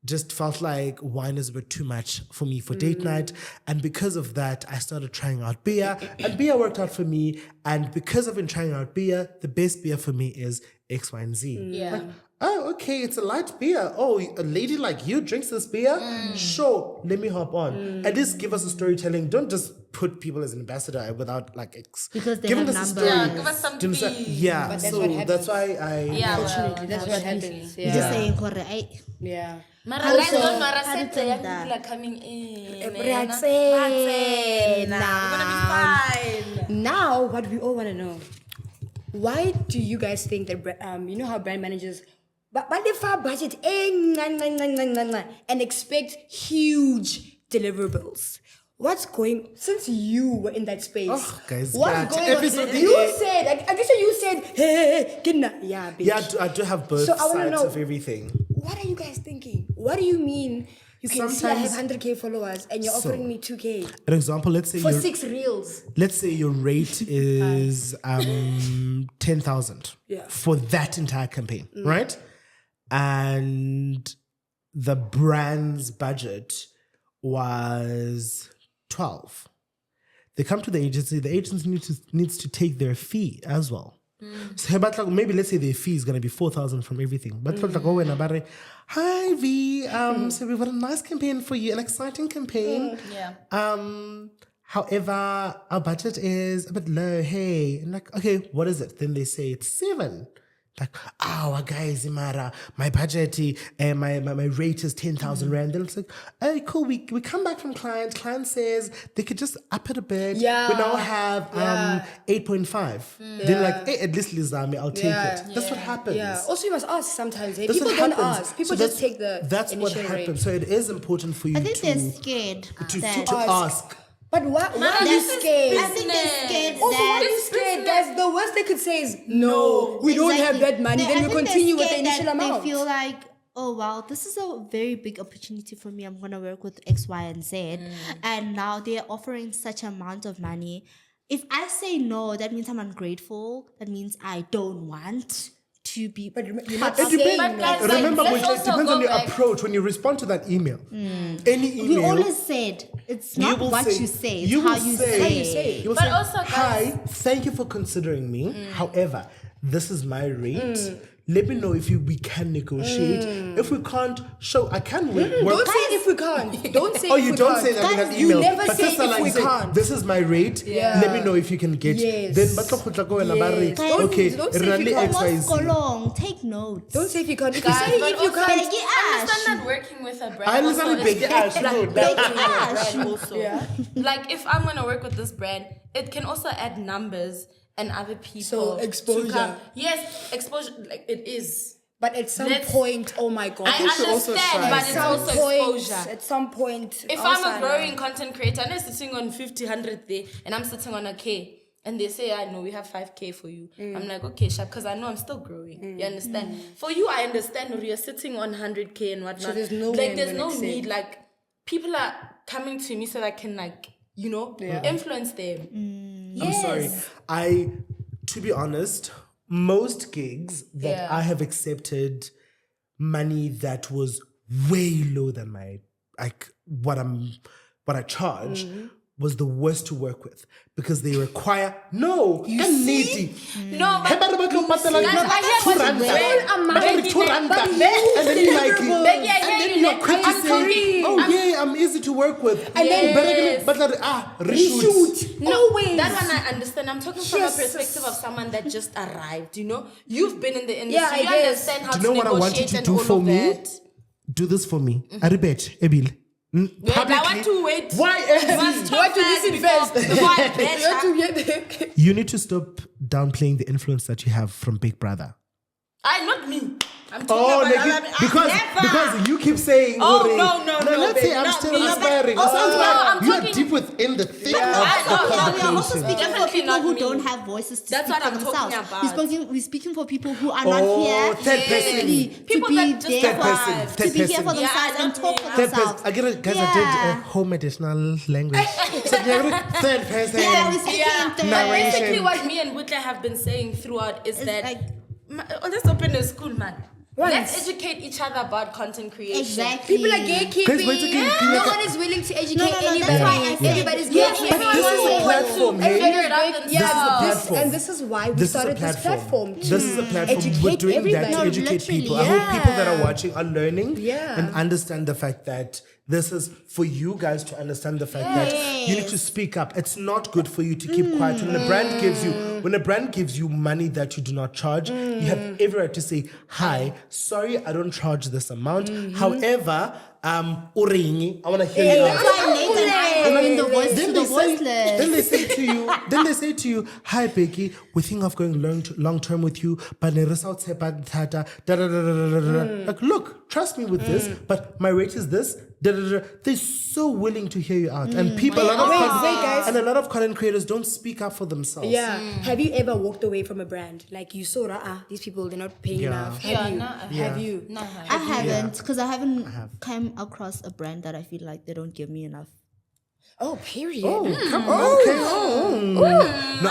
just felt like wine is a bit too much for me for date night. And because of that, I started trying out beer. And beer worked out for me. And because I've been trying out beer, the best beer for me is X, Y, and Z. Yeah. Oh, okay, it's a light beer. Oh, a lady like you drinks this beer? Sure, let me hop on. At least give us a storytelling. Don't just put people as an ambassador without like Because they giving have us a numbers. story. Yeah, give us some Do you understand? tea. Yeah, But that's so what that's why happens. I Unfortunately, that's what happens. You're just Yeah. saying, "Corre, Yeah. Mara, Also, guys, don't Mara how said did young that? people are coming in. We're We're gonna be fine. Now, what we all want to know, why do you guys think that, you know how brand managers, but they far budget and expect huge deliverables? What's going, since you were in that space, Oh, guys, what's that going episode on? You said, I guess you said, hey, kidna. Yeah, bitch. Yeah, I do have both So I wanna sides know- of everything. What are you guys thinking? What do you mean you can see I have Sometimes- 100K followers and you're offering me 2K An example, let's say for your 6 reels? let's say your rate is 10,000 Yeah. for that entire campaign, right? And the brand's budget was 12. They come to the agency needs to take their fee as well. So but like, maybe let's say their fee is gonna be 4,000 from everything. But like, oh, and about hi V, so we've got a nice campaign for you, an exciting campaign. Yeah. However, our budget is a bit low. Hey, and like, okay, what is it? Then they say it's 7. Like, oh, guys, Imara, my budget, my rate is 10,000 rand. Then it's like, oh, cool. We come back from client. Client says they could just up it a bit. Yeah. We now have 8.5. Then like, hey, at least Lizami, I'll take it. That's what happens. Yeah. Also, you must ask sometimes. Hey, That's people what don't happens. ask. People So just take the That's what initial happens. rate. So it is important for you I think to they're scared that to ask. But why are you this is scared? I think they're scared Also, why are that you scared, guys? The worst they could say is, no, we don't have Exactly. that money. I Then you think they're continue with the scared initial that amount. They feel like, oh wow, this is a very big opportunity for me. I'm gonna work with X, Y, and Z, and now they're offering such amount of money. If I say no, that means I'm ungrateful. That means I don't want to be. But you're not It saying depends. But guys, no. Remember, let's it also depends go on your back. approach when you respond to that email. Any We email. always said it's you not will what you say, it's you how will you say, say. you will But say, also, guys- hi, thank you for considering me. However, this is my rate. Let me know if we can negotiate. If we can't, I can work. Don't say if we can't. Don't say Oh, if you we don't can't. say that in an You email. never but say sister, if we say, can't. this is my rate. Let me know if you can get. Yes. Then batla go tla go wena ba re, Don't- okay, don't say re na if you le can't. XYZ. Kolong, take notes. Don't say if you can't. If you Guys, say but if you also- can't. Bheki I Ash. understand that working with a brand I understand also it, Bheki is Ash, like no, working that- with a Ash. brand also. Like if I'm gonna work with this brand, it can also add numbers and other people. So, to exposure. come. Yes, exposure. Like it is. But at some Let's- point, oh my god. I understand, but it's also exposure. At some point. If I'm a growing content creator and I'm sitting on 50, 100 there, and I'm sitting on a K, and they say, I know we have 5K for you. I'm like, okay, sharp, because I know I'm still growing. You understand? For you, I understand you're sitting on 100K and whatnot. So there's no way like, I'm there's gonna no accept. need. Like, people are coming to me so that I can, like, influence them. I'm sorry. To be honest, most gigs that I have accepted money that was way low than my what I charge was the worst to work with because they require No, but and then you're quick to say, I'm easy to work with. And then reshoot. No, Always. that one I understand. I'm talking from a Yes. perspective of someone that just arrived, you know? You've been in the industry. Yeah, I you guess. understand how Do to you know what I want you negotiate to and do all for of me? that. Do this for me. Aribet, Ebil. Wait, I want to wait. Why? You want to listen first before I bet her. You need to stop downplaying the influence that you have from Big Brother. Not me. I'm talking about because you keep saying, Oh, Uri, no, let's baby, say I'm not still me. aspiring. Also, I'm You're talking- deep within the thick of I know, the no, We are also conversation. speaking for Definitely people not who me. don't have voices to That's speak what for I'm talking themselves. about. We're speaking for people who are not Oh, here third person. physically People to be that just there Third for person, to third be here person. for themselves Yeah, and not talk me. for Third themselves. person. Guys, I Yeah. did home additional language. So, third person. Yeah, we're speaking in third. Narration. Basically, what me and Butle have been saying throughout is that like- let's open a school, man. Once. Let's educate each other about content creation. Exactly. People are gatekeeping. Guys, wait a second. No one is willing to educate No, that's anybody. why I said- Everybody's Yes, gatekeeping. but this is a platform, hey? Figure it out Yeah, themselves. and this is why we started this platform. This is a platform. We're Educate doing everybody. that to No, educate literally, people. I hope people that are yeah. watching are learning Yeah. and understand the fact that this is for you guys to understand the fact that you need to speak up. It's not good for you to keep quiet. When a brand gives you money that you do not charge, you have every right to say, "Hi, sorry, I don't charge this amount. However, Uringi, I want to hear you out." That's why Nathan and I are in the voice to Then the they say, voiceless. then they say to you, "Hi Bheki, we think of going long term with you, but the result like, look, trust me with this, but my rate is this." They're so willing to hear you out, and people, Wait, guys. and a lot of content creators don't speak up for themselves. Yeah. Have you ever walked away from a brand? Like you saw, these people, they're not paying Yeah. enough. Yeah, Have you? no, Have you? No, I haven't, because I haven't come across a brand that I feel like they don't give me enough. Oh, period. Come on. Okay. No,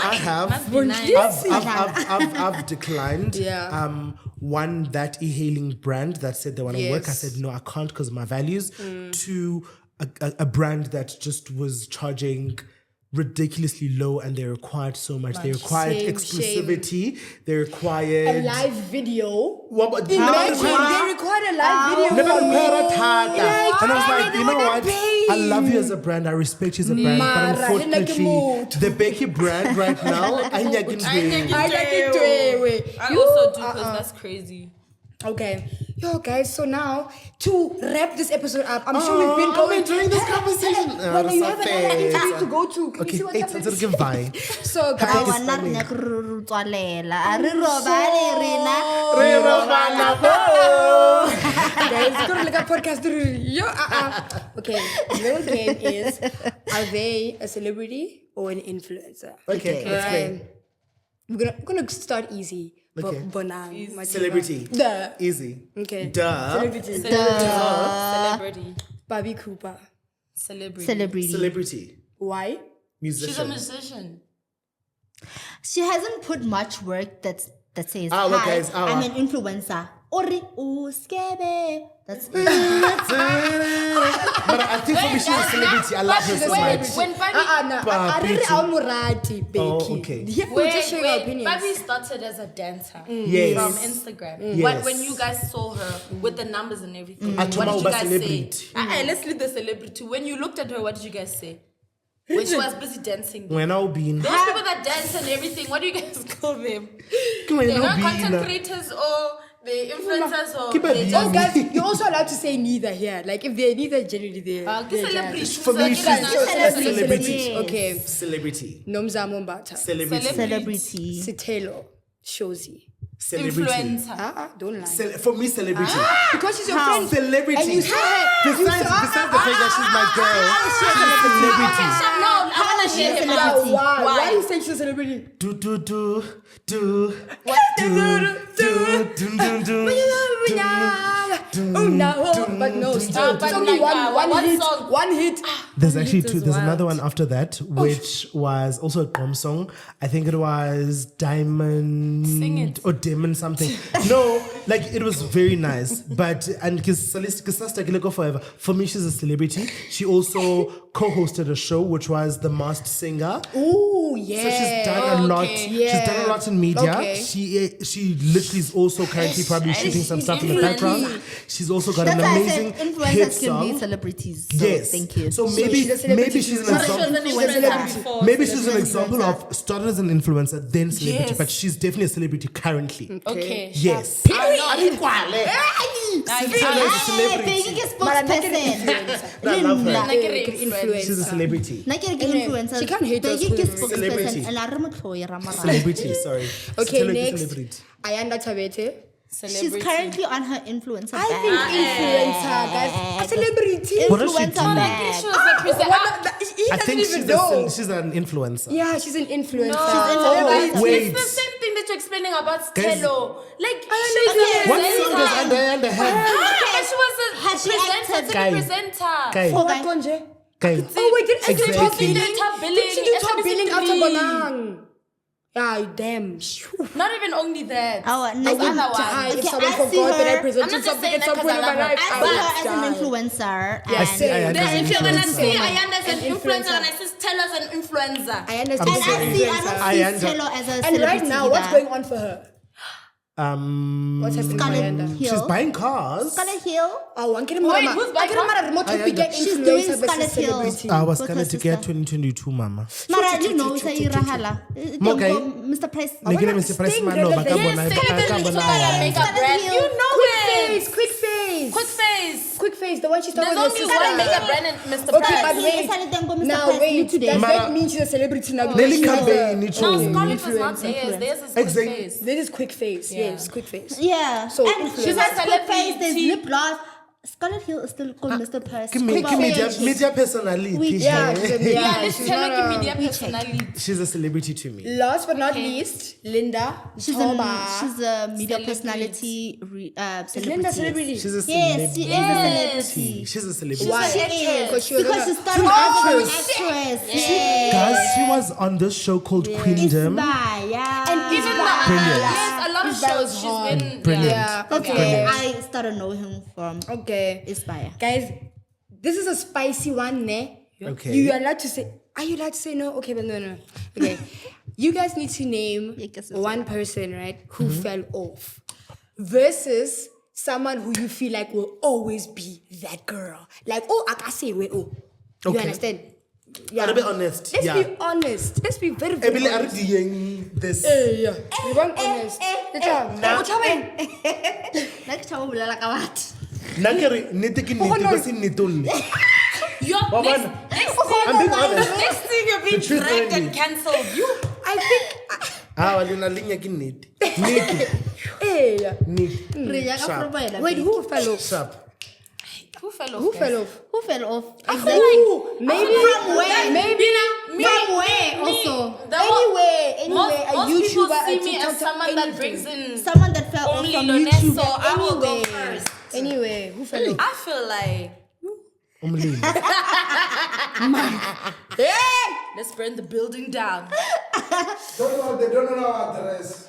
I have. Must be nice. I've declined. Yeah. One that e-hailing brand that said they want to work. I Yes. said no, I can't because of my values. To a brand that just was charging ridiculously low, and they required so much. They required Shame, exclusivity. They required A live video. What- Imagine they record a live video Never from required a you. tata. Like, And I was how like, they you know wanna what? pay? I love you as a brand. I respect you as a brand. Mara, But hina ke unfortunately, motho. the Bheki brand right now, I I also do because that's crazy. Okay. Yo, guys, so now to wrap this episode up, I'm sure we've been I'm going. enjoying this conversation. Well, you have another interview to go to. Can you Okay, see what's it's happening? a goodbye. So, guys, I want not neck tswalela. A re robale rena. guys, go to look at podcast. Yo, Okay, the little game is: are they a celebrity or an influencer? Okay, let's play. We're gonna start easy. Okay. Bonang, Celebrity. Duh. Easy. Okay. Duh. Celebrity. Celebrity. Bobby Cooper. Celebrity. Celebrity. Why? Musician. She's a musician. She hasn't put much work that says, Well, hi, guys, I'm an influencer. Ori uskebe. That's it. But I think for me, she's a celebrity. I love her so much. When Babi, Oh, okay. Yeah, we're just sharing our opinions. Babi started as a dancer Yes. from Instagram. Yes. But when you guys saw her with the numbers and everything, what Atoma did you uba guys celebrity. say? Let's leave the celebrity. When you looked at her, what did you guys say? When she was busy dancing. When I'll be in. Those people that dance and everything, what do you guys call them? When They're I'll not be content in. creators or the influencers or Keep it they busy. just Oh, guys, you're also allowed to say neither here. Like, if they're neither, generally they're. celebrity. For me, she's Celebrity. Okay. Celebrity. Nomza Mombata. Celebrity. Celebrity. Sitelo. Shozi. Celebrity. Influencer. Don't lie. For me, celebrity. Because she's your How? friend. Celebrity. And you saw her. Besides the fact that she's my girl, she's a celebrity. No, I want to share him Yeah, out. why? Why? Why do you say she's a celebrity? Do. Oh no, but no, still. but It's only like, one hit. song. One hit. There's actually Hit two. is There's wild. another one after that, which was also a Gqom song. I think it was Diamond Sing it. or Demon something. No, like it was very nice. But and go forever. For me, she's a celebrity. She also co-hosted a show which was The Masked Singer. Ooh, yeah. So she's done a lot. Okay. She's done a lot in media. Okay. She literally is also currently probably shooting some stuff in the influencer. background. She's also got That's an why I amazing said hit influencers can be song. celebrities. So Yes. thank you. So she's a maybe celebrity she's an too. But she was example. an She's a influencer celebrity. before. Maybe she's an Influencer. example of started as an influencer, then celebrity, Yes. but she's definitely a celebrity currently. Okay. Yes. Bheki ke spokesperson. I love her. Like an Influencer. She's a celebrity. Nna ke re ke And, influencer. she can't hate us Bheki ke with celebrity. spokesperson. And a re motlhoyi ra mara. Celebrity, sorry. Okay, Tell her it's next. celebrity. Ayanda Tabete. She's currently on her influencer I think bag. influencer, guys. A celebrity. What does she Influencer do? bag. She was a presenter. He I doesn't think even know. she's an influencer. Yeah, she's an influencer. influencer. Wait. It's the same thing that you're explaining about Guys- Stelo. Like, Okay. What song does Andayanda have? She was a Has she presenter, acted? TV Guy. presenter. Guy, For what, Konje? guy. Oh, wait, did she do top Exactly. billing? Top billing, Did she do top SABC3? billing after Bonang? Yeah, damn. Not even only that. Oh, no, I would other one. die if Okay, someone I see forgot that I her- presented I'm not just something saying at that some 'cause point in I my love her. life. I I see would her as an die. influencer. Yeah, and same. Ayanda Then if you're gonna influencer. see Ayanda as an An influencer, influencer. and I says tell us an influencer. I understand. And I she's see, an I don't influencer. see Ayanda. Cello as a And celebrity right now, what's either. going on for her? What's happening for Scarlett Ayanda? Hill. She's buying cars. Scarlett Hill. Oh, one kid Wait, who's buying remote to be get She's doing influencer Scarlett versus Hill. celebrity. I was With gonna her to get sister. 2022, mama. Mara, you know, say irahala. Okay. Mr. Price. Ne ke re Mr. Price Sting man, no, relevant. ba ka Yes, bona- Sting ba ka relevant. bona Scarlett ya. makeup brand. Hill. You know Quick it. face, quick face. Quick face. Quick face, the one she started There's with her only one sister. makeup brand and Mr. Okay, Price. but He wait. decided to go Mr. Now Price wait, today. does Mara- that mean she's a celebrity now? Nelly Because she's Cabe a- ni No, cho. Scarlett was not theirs. Theirs is quick Exactly. face. This is quick face, Yeah. yes, quick face. Yeah. So, and influencer. she's has quick face, Celebrity. there's lip gloss. Scarlett Hill is still called Mr. Price. Give me Quick face. media personality. Yeah, Yeah, let's she's tell not her a- media personality. She's a celebrity to me. Last but not least, Linda. She's Toba. a media Celebrity. personality Is Linda a celebrity? She's a Yes, she celebrity. is a celebrity. She's a celebrity. Why? She is. Because she was Because on she a- started she's an off as an actress. actress. Yeah. Guys, she was on this show called Queendom. Yeah. And Even Brilliant. yes, a lot of Isba shows was she's hard. been. Brilliant. Yeah, That's okay. where I started knowing him from. Okay. Inspire. Guys, this is a spicy one, ne? Okay. You are allowed to say, are you allowed to say no? Okay, but no. Okay. You guys need to name Yeah, guess it's one person, right, who fell off versus someone who you feel like will always be that girl. Like, oh, I can say, wait, oh. You Okay. understand? Gotta be honest. Let's Yeah. be honest. Let's be very, very Ebile are honest. diyeng this. Yeah. We want honest. Like Chavo Bulela Kawat. Nna ke re, nnete ke nnete, ba se nnete o nnete. Yo, Wa next, bona? next I'm being thing, honest. next thing you're being The truth dragged only. and cancelled. You. I think, Ah, lena le nya ke nnete. Nnete, yeah. nnete. Sharp. Wait, who fell off? Sharp. Who fell off? Who guys? fell off? Who fell off? Ooh, maybe From where? Maybe Me, From where me, also? the whole- anyway, Most a people YouTuber, see a me as TikToker, someone that anything. brings in Someone that fell off only from Loneso. YouTube. I will go Anyway. first. Anyway, who fell off? I feel like Umlilo. let's burn the building down. They don't know our address.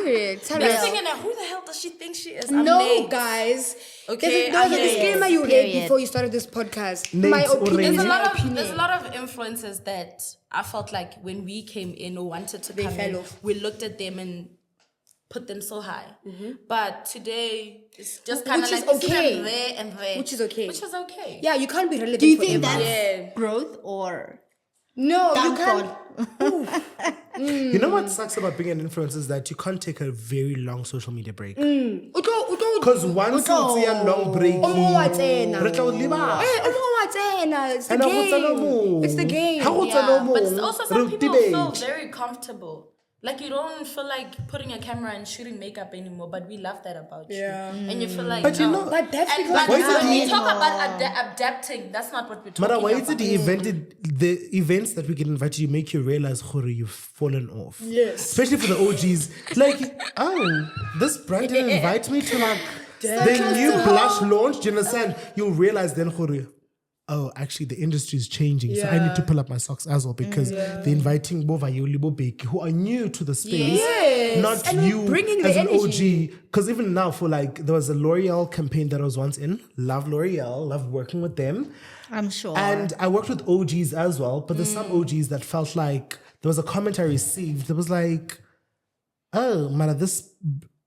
Period. Tell You're us. thinking, who the hell does she think she is? I'm No, Nate. guys. Okay, There's I'm a Nate. disclaimer you read Period. before you started this podcast. Nate My opinion. already- There's a lot of influences that I felt like when we came in or wanted to come fell in, off. we looked at them and put them so high. But today it's just kind of Which is like you see okay. them there and there, Which is okay. Which is okay. Yeah, you can't be relevant Do you forever. think that's Yeah. growth or No, you downfall? can't. You know what sucks about being an influencer is that you can't take a very long social media break. Because once you see a long break, re tla o leba. It's the And ha go tsena game. moo. It's the game. Ha go tsena moo, But it's also some re people feel tibetše. very comfortable. Like you don't feel like putting a camera and shooting makeup anymore, but we love that about you. And you feel like, But you no. know- But that's And because but Why is when it we talk about adapting, that's not what we're talking Mara, why about. is it the events that we get invited to make you realize, Hore, you've fallen off? Yes. Especially for the OGs. Like, oh, this brand didn't invite me to like the new blush launch. Do you understand? You'll realize then, Hore, oh, actually the industry is changing. So I need to pull up my socks as well because they're inviting Bova Yoli Bheki who are new to the space. Yes. Not And you bringing the as an energy. OG. Because even now, for like, there was a L'Oreal campaign that I was once in. Love L'Oreal, love working with them. I'm sure. And I worked with OGs as well, but there's some OGs that felt like there was a comment I received that was like, oh, Mara, this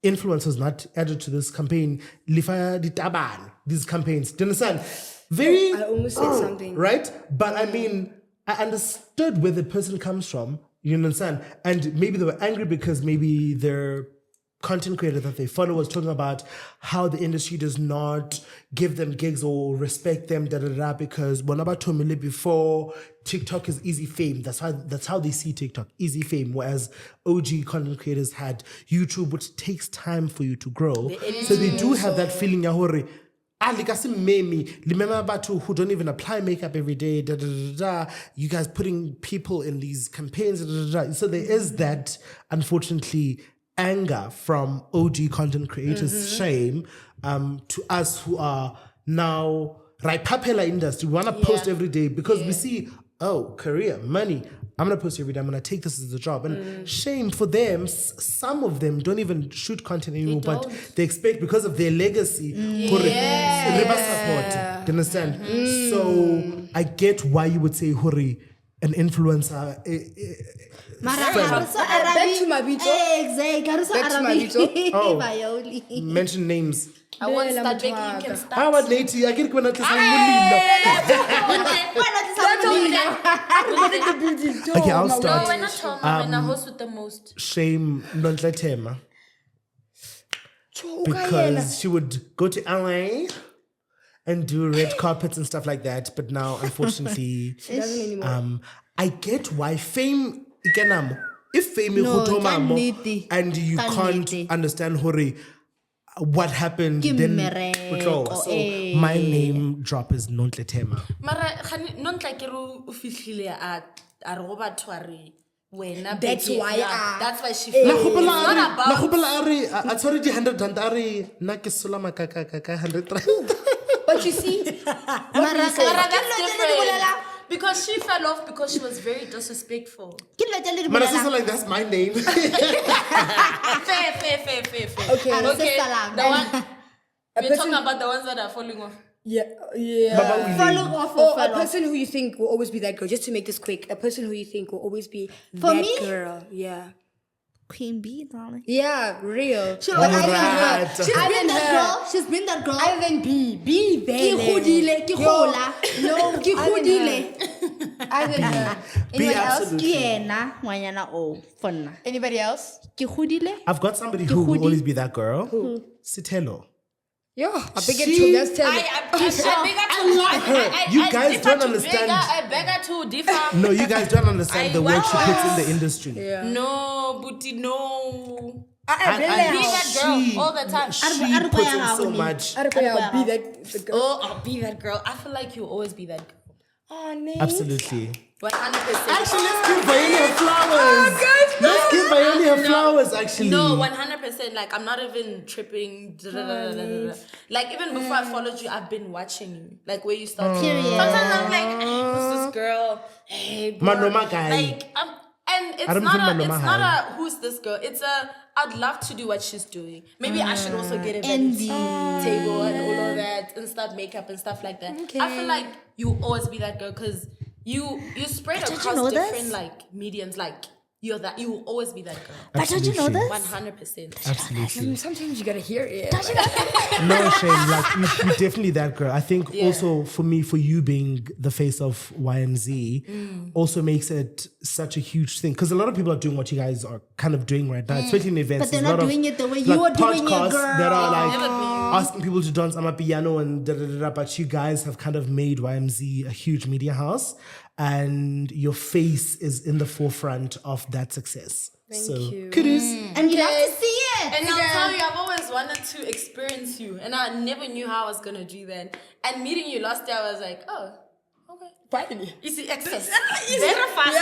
influence was not added to this campaign. Lifa di taban, these campaigns. Do you understand? Very. I almost said something. Right? But I mean, I understood where the person comes from. You understand? And maybe they were angry because maybe their content creator that they follow was talking about how the industry does not give them gigs or respect them, because Bonaba told me before, TikTok is easy fame. That's how they see TikTok, easy fame. Whereas OG content creators had YouTube, which takes time for you to grow. So they do have that feeling, Yahore. Remember about who don't even apply makeup every day. You guys putting people in these campaigns. So there is that, unfortunately, anger from OG content creators, shame to us who are now right papela industry. We want to post every day because we see, oh, career, money. I'm going to post every day. I'm going to take this as a job. And shame for them. Some of them don't even shoot content anymore, but they expect because of their legacy. Support. Do you understand? So I get why you would say, Hori, an influencer. Mara, Back to my bitso. Exactly. Back to my bitso. Oh. Mention names. I want to Lela start motho Bheki, you can waka. start. How about Nate? I get when I Okay, I'll No, start. we're not talking about the host with the most. Shame Nontletema. Because she would go to LA and do red carpets and stuff like that. But now, unfortunately, She doesn't anymore. I get why fame ikenamo. If fame No, ihutomamo kannete. and you can't Kannete. understand Hore, what happened, Ke then mmereko, so my name drop is Nontletema. Mara, non like you officially at Arroba wena. That's Bheki, why yeah, that's why she. Na feels. It's kgopela not about. a tshware di 100 rand a re nna ke solama ka 100 rand. But you see, Mara, that's different. Because she fell off because she was very disrespectful. Man, it's also like that's my name. Fair. Okay. Okay. Salam. The one we're person- talking about the ones that are falling off. Baba Willie. Follow off Or of a follow. person who you think will always be that girl. Just to make this quick, a person who you think will always be For that me? girl. Yeah. Queen Bee, darling. Yeah, real. She's Alright. been Other that than girl. She's been that girl. Other than B Ke vele. godile, ke Yo, gola. No, Ke other than godile. her. Other than her. Be Anyone else? absolutely. Ke yena, ngwanyana o, for nna. Anybody else? Ke godile. I've got somebody who will always be that girl. Who? Sitelo. Yo, I beg She- you. Let's tell you. You guys don't understand. I beg her to differ. No, you guys don't understand I the work she want- puts in the industry. No, Booty, no. And Be that girl all the time. She Are- puts in are- so are- much. I don't care. I'll be that the girl. Oh, I'll be that girl. I feel like you'll always be that girl. Oh, Nate. Absolutely. 100%. Actually, let's give Viola her flowers. Let's give Viola her flowers, actually. No, 100%. Like, I'm not even tripping. Like, even before I followed you, I've been watching you. Like, where you started. Period. Sometimes I'm like, hey, who's this girl? Hey, bro. Manoma guy. Like, and it's I don't not think a, Manoma it's not a, who's this girl? It's a, I'd love to do what she's doing. Maybe I should also get a vanity table and all of that and start makeup and stuff like that. Okay. I feel like you always be that girl because you spread But don't you across know different this? like mediums. Like you're that, you will always be that girl. But don't you know this? 100%. Absolutely. Sometimes you gotta hear it. No shame. Like you're definitely that girl. I think also for me, for you being the face of YMZ, also makes it such a huge thing because a lot of people are doing what you guys are kind of doing right now, especially in events. But they're There's a not lot of, doing it the way like, you are doing it, podcasts girl. that are like Never been. asking people to dance amapiano and da da da da. But you guys have kind of made YMZ a huge media house, and your face is in the forefront of that success. Thank you. Kudos. And you love to see it. And I'll tell you, I've always wanted to experience you, and I never knew how I was gonna do that. And meeting you last year, I was like, oh, okay. Finally. Easy access. Very fast.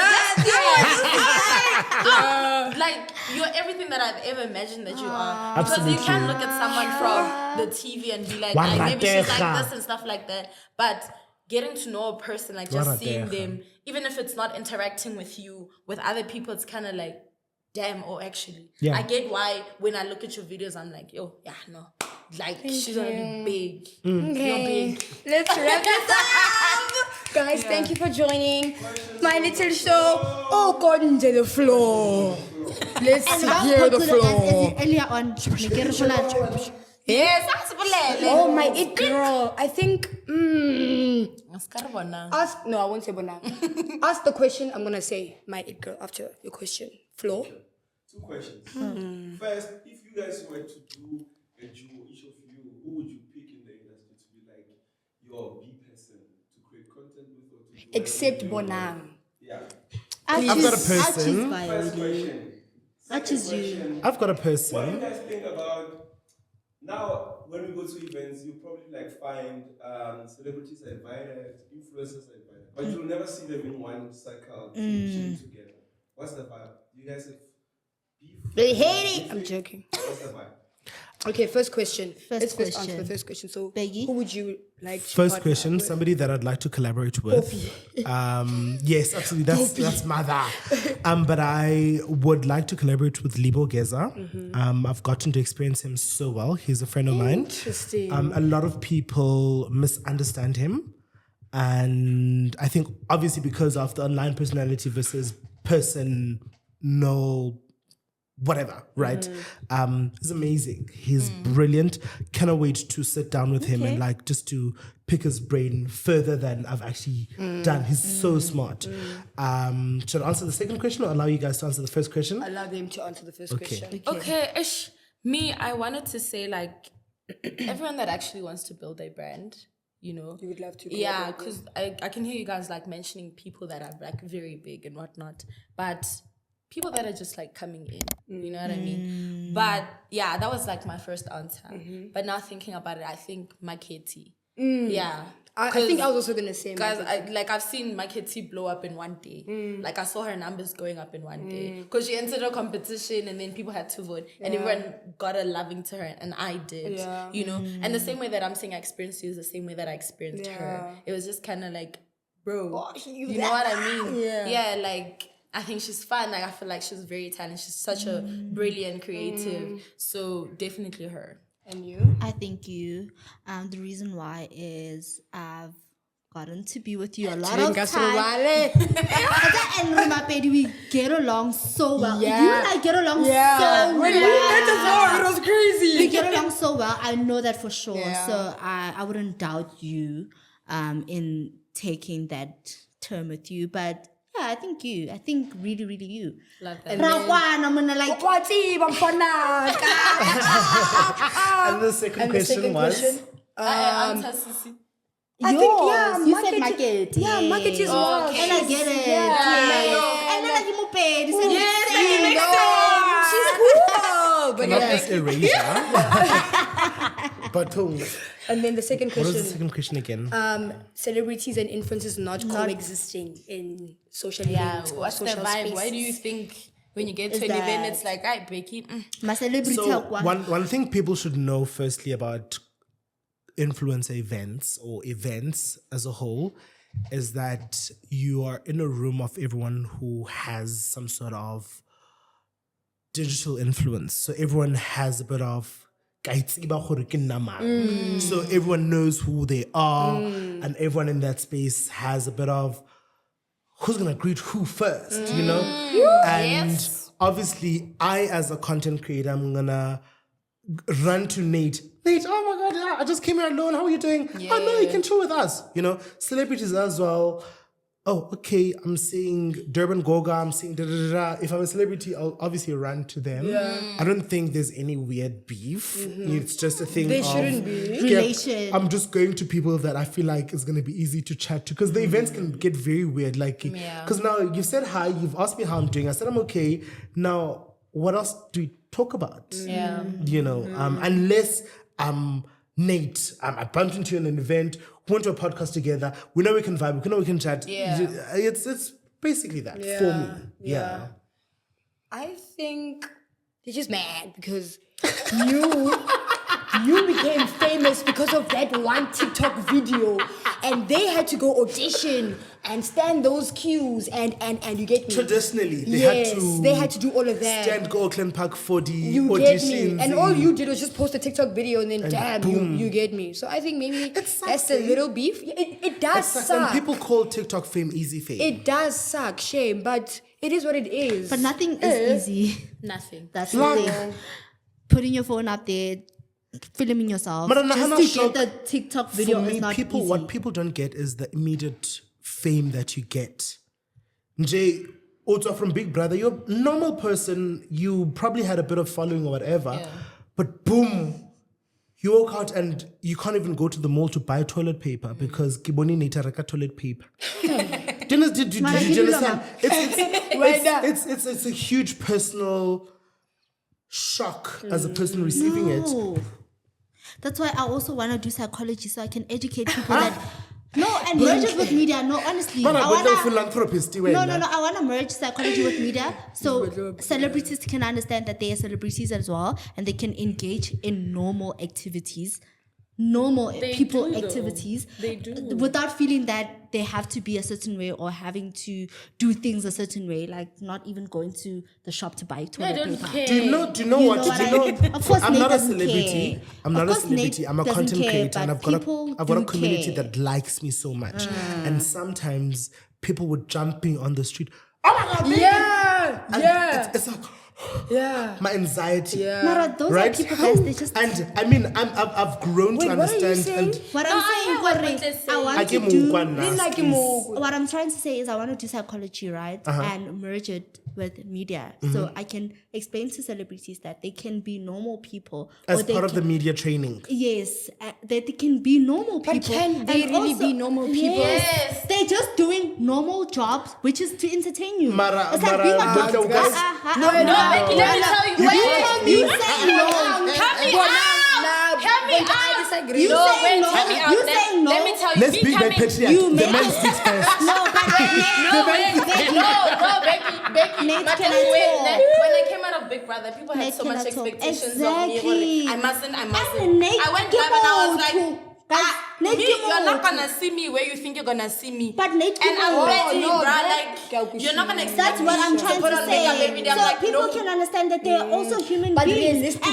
Like you're everything that I've ever imagined that you are. Because you Absolutely. can look at someone from the TV and be like, Warateja. maybe she's like this and stuff like that. But getting to know a person, like just seeing Warateja. them, even if it's not interacting with you, with other people, it's kind of like, damn, or actually. Yeah. I get why when I look at your videos, I'm like, yo, yeah, no. Like, she's gonna be big. You're big. Let's wrap this up. Guys, thank you for joining my little show. Oh, according to the floor. Let's hear the floor. Earlier on, Yes, Oh, my it girl. I think. Askarabona. Ask. No, I won't say Bonang. Ask the question. I'm gonna say my it girl after your question. Floor. 2 questions. First, if you guys were to do a duo, each of you, who would you pick in the industry to be like your B person to create content with or to do Except whatever you Bonang. want? Yeah. I've got a person. First question. That Second is you. question. I've got a What do you person. guys think about now when we go to events, you probably like find celebrities are invited, influencers are invited, but you'll never see them in one circle chilling together. What's the vibe? You guys have beef? They hate it. I'm joking. What's the vibe? Okay, first question. Let's first answer question. the first question. So, Bheki? who would you like to First partner question, with? somebody that I'd like to collaborate with. Yes, absolutely. That's mother. But I would like to collaborate with Libo Geza. I've gotten to experience him so well. He's a friend of mine. Interesting. A lot of people misunderstand him. And I think obviously because of the online personality versus personal whatever, right? He's amazing. He's brilliant. Cannot wait to sit down with him and like just to pick his brain further than I've actually done. He's so smart. Should I answer the second question or allow you guys to answer the first question? Allow them to answer the first question. Okay, ish. Me, I wanted to say like everyone that actually wants to build a brand, you know. You would love to. Yeah, collaborate with. because I can hear you guys like mentioning people that are like very big and whatnot, but people that are just like coming in, you know what I mean? But yeah, that was like my first answer. But now thinking about it, I think my Katie. Yeah. I think I was also gonna say. Guys, I've seen my Katie blow up in one day. Like I saw her numbers going up in one day because she entered a competition and then people had to vote and everyone got a loving to her and I did. Yeah. You know, and the same way that I'm saying I experienced you is the same way that I experienced her. It was just kind of like, bro, you know what I mean? Yeah, like. I think she's fun. Like I feel like she's very talented. She's such a brilliant creative. So definitely her. And you? I think you. The reason why is I've gotten to be with you a lot of time. And Mapedi, we get along so well. Yeah. You and I get along so When we met as well, it was crazy. We get along so well. I know that for sure. So I wouldn't doubt you in taking that term with you. But yeah, I think you. I think really, really you. Love that. Rawan, I'm gonna like. And the second question was... I think, yeah, you said market. Yeah, market is well. And I get it. And then I give you paid. She's cool. But Not yeah. this erasure. But And then the second what was the question. second question again? Celebrities and influencers not coexisting in social events or What's the social vibe? spaces. Why do you think when you get to Is an event, that- it's like, right, Bheki? My celebrity So help one thing people should know firstly about influencer events or events as a whole is that you are in a room of everyone who has some sort of digital influence. So everyone has a bit of so everyone knows who they are, and everyone in that space has a bit of who's gonna greet who first, you know? And obviously, I as a content creator, I'm gonna run to Nate. Nate, oh my God, yeah, I just came here alone. How are you doing? Oh no, you can chill with us. You know, celebrities as well. Oh, okay, I'm seeing Durban Goga, I'm seeing da-da-da-da. If I'm a celebrity, I'll obviously run to them. I don't think there's any weird beef. It's just a thing of... shouldn't be. Relation. I'm just going to people that I feel like it's going to be easy to chat to. Because the events can get very weird. Like, because now you've said hi, you've asked me how I'm doing. I said I'm okay. Now, what else do we talk about? You know, unless Nate, I bumped into you in an event, went to a podcast together. We know we can vibe. We know we can chat. It's basically that for me. Yeah. I think they're just mad because you became famous because of that one TikTok video, and they had to go audition and stand those queues and you get me. Traditionally, they had to do all of that. Stand go Auckland Park for the You auditions. get me. And all you did was just post a TikTok video and then damn, you get me. So I think maybe that's a little beef. It does suck. And people call TikTok fame easy fame. It does suck, shame, but it is what it is. But nothing is easy. Nothing. That's the thing. Putting your phone up there, filming yourself, But I'm just not to shocked. get the TikTok video For me, is not easy. what people don't get is the immediate fame that you get. Jay, also from Big Brother, you're a normal person. You probably had a bit of following or whatever, but boom, you walk out and you can't even go to the mall to buy toilet paper because Kiboni Nitaraka toilet paper. Do you understand? It's a huge personal shock as a person receiving it. That's why I also want to do psychology so I can educate people that... No, and merge it with media. No, honestly. I want to merge psychology with media so celebrities can understand that they are celebrities as well and they can engage in normal activities. Activities. They do. Without feeling that they have to be a certain way or having to do things a certain way, like not even going to the shop to buy toilet paper. Do you know what? Of course, I'm Nate not a doesn't celebrity. care. I'm not Of a course, celebrity. Nate I'm a doesn't content care, creator, and but I've got a people community care. that likes me so much. And sometimes people would jump me on the street. Oh my God! Yeah. It's like my anxiety. Mara, those Right? are people guys, they just... And I mean, I've grown to Wait, what are you understand. saying? And What No, I'm I saying, hear what Corey, they're saying. I want I to get do... more What I'm trying to say is I want to do psychology, right? And merge it with media. So I can explain to celebrities that they can be normal people. as or they part of the can- media training. Yes, that they can be normal people. But can they And really also- be normal people? Yes. They're just doing normal jobs, which is to entertain you. Mara, It's like being a Mara, doctor. guys. No, Becky, let me tell you. You say no. Help me out. Help me out. I disagree. You No, say wait, no. help me out. You say no. Let me tell you. Let's be by patriarchy. You The make man it- speaks first. No, but Becky. Nate But cannot talk. when I came out of Big Brother, people had Nate so much cannot talk. expectations Exactly. of me. I mustn't. And Nate I went live and I was like, Guys, Nate you're not cannot. gonna see me where you think you're gonna see me. But Nate And I'm cannot. ready, no, bruh. that- Like, you're not gonna expect That's what me I'm trying put to on makeup every say. day. I'm So like, people no. can understand that they are also human But beings. And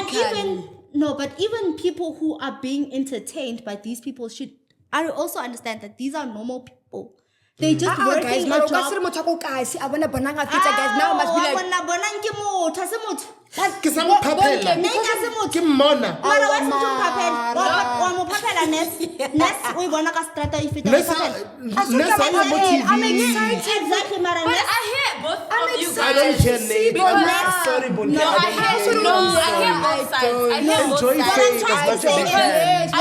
realistically- even people who are being entertained by these people should also understand that these are normal people. They just Guys, working mara a o ka se re job. motho a ko kasi, a bona bonang a feta, guys. Now I must be like, Ke sa mo phapela. Ke mmona. Mara wa se motho o phapela. Wa mo phapela Ness o e bona ka strata e feta. Ness ha ya mo TV. I'm excited. Exactly, Mara. But I hear both of you I don't guys. hear Nate. because- Sorry, Bonnie. No, I hear both sides. I hear both Enjoy sides. saying What I'm as much trying as to you say can. is- I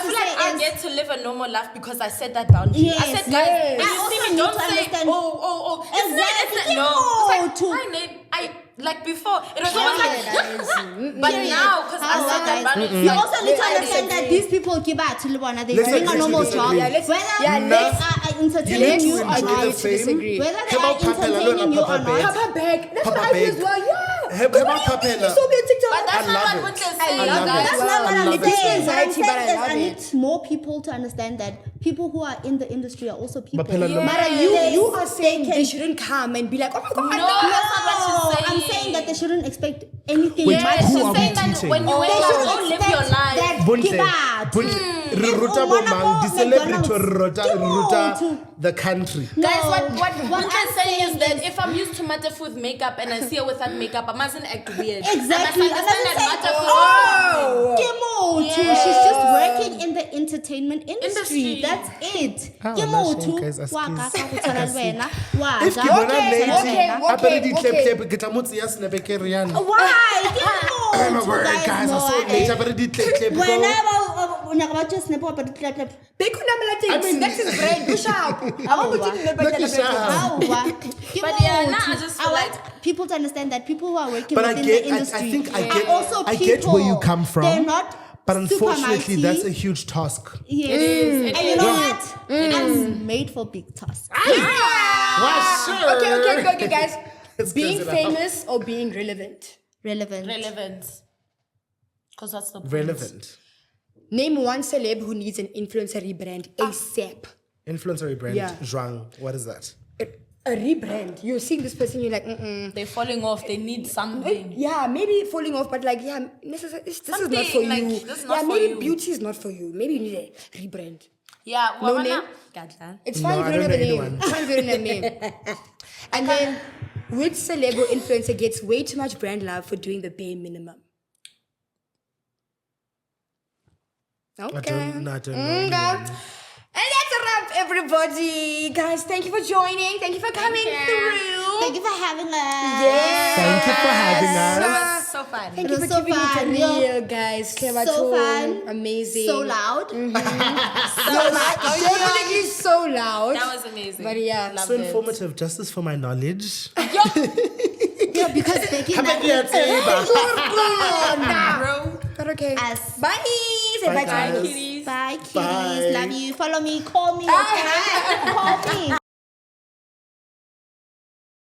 feel like I get to live a normal life because I set that boundary. I Yes, said, guys, yes. when I you also see me, need don't to say, understand- oh. Exactly. No. It's No. like, hi, Nate. Like before, it was always like, but Period. now, because I set that boundary. You also need to understand that these people give out to Libana. They're Let's doing a agree normal to job. disagree. Whether they are entertaining need you to or enjoy not. the fame. Whether they Come are on, Papa, entertaining you or Papa, not. Papa bag. That's Papa what I feel bag. as well, yeah. Heba Papela. You saw me on TikTok. But that's I not love what it. they're I saying, love it. guys. That's not what I'm love it. saying. What I'm Anxiety, but I saying is love I it. need more people to understand that people who are in the industry are also people. Bapela no- Mara, Yes. you are saying they shouldn't come and be like, oh my god, No, that's not what she's I'm saying. saying that they shouldn't expect anything. Wait, much who from are we them. Saying that teaching? when you They wake should up, don't live your expect life. that Buntle. kibat. Re ruta bo Umwana mang, ko di celebrity McDonald's. ruta Ke the country. Guys, what What I'm I'm saying is saying that is- if I'm used to Matafu with makeup and I see her without makeup, I mustn't act weird. Exactly. I I must mustn't understand say, that Matafu Oh. Kemotu. She's just working in the entertainment industry. Industry. That's it. Ah, Kemotu. guys, excuse- Waka ka go tshwana le wena. If Waka. ke bona Okay, lady okay, apere di okay. clip ke tla motse ya snap ke riana. Why? Oh my Kemotu, word, guys, I saw lady apere di clip. Wena o nyaka ba just snap wa pa di-clap. Bheki Ndamase, I mean- that's his brand. Push up. I want to Look at Shah. But yeah, now I just feel want like- people to understand that people who are working But I within get- the industry I think I are get- also I people. get where you come from, They're not But super unfortunately, mighty. that's a huge task. Yes. It And you know is. what? I'm made for big tasks. Well, sure. Okay, guys. It's Being close enough. famous or being relevant? Relevant. Because that's the point. Relevant. Name one celeb who needs an influencer rebrand ASAP. Influencer rebrand. Yeah. Zhuang. What is that? A rebrand. You're seeing this person, you're like, They're falling off. They need something. yeah, maybe falling off, but like, yeah, this is not for Something, like, you. this is not Yeah, for maybe you. beauty is not for you. Maybe you need a rebrand. Yeah. No Well, name? Gadla. It's No, fine if I you don't have a don't know name. anyone. It's fine if you don't have a name. And then, which celeb or influencer gets way too much brand love for doing the bare minimum? Okay. I don't know Okay. anyone. And that's a wrap, everybody. Guys, thank you for joining. Thank you for coming through. Thank you for having us. Yes. Thank you for having That us. was so fun. Thank It you was for so keeping fun. it Yo. real, guys. So fun. Amazing. So loud. Definitely so loud. That was amazing. But yeah, Loved So it. informative. Justice for my knowledge. Yeah, because Bheki Bro. But okay. Us. Bye. Say bye, Bye, to guys. us. Kitties. Bye, kitties. Bye. Love you. Follow me. Call me. Okay? Call me.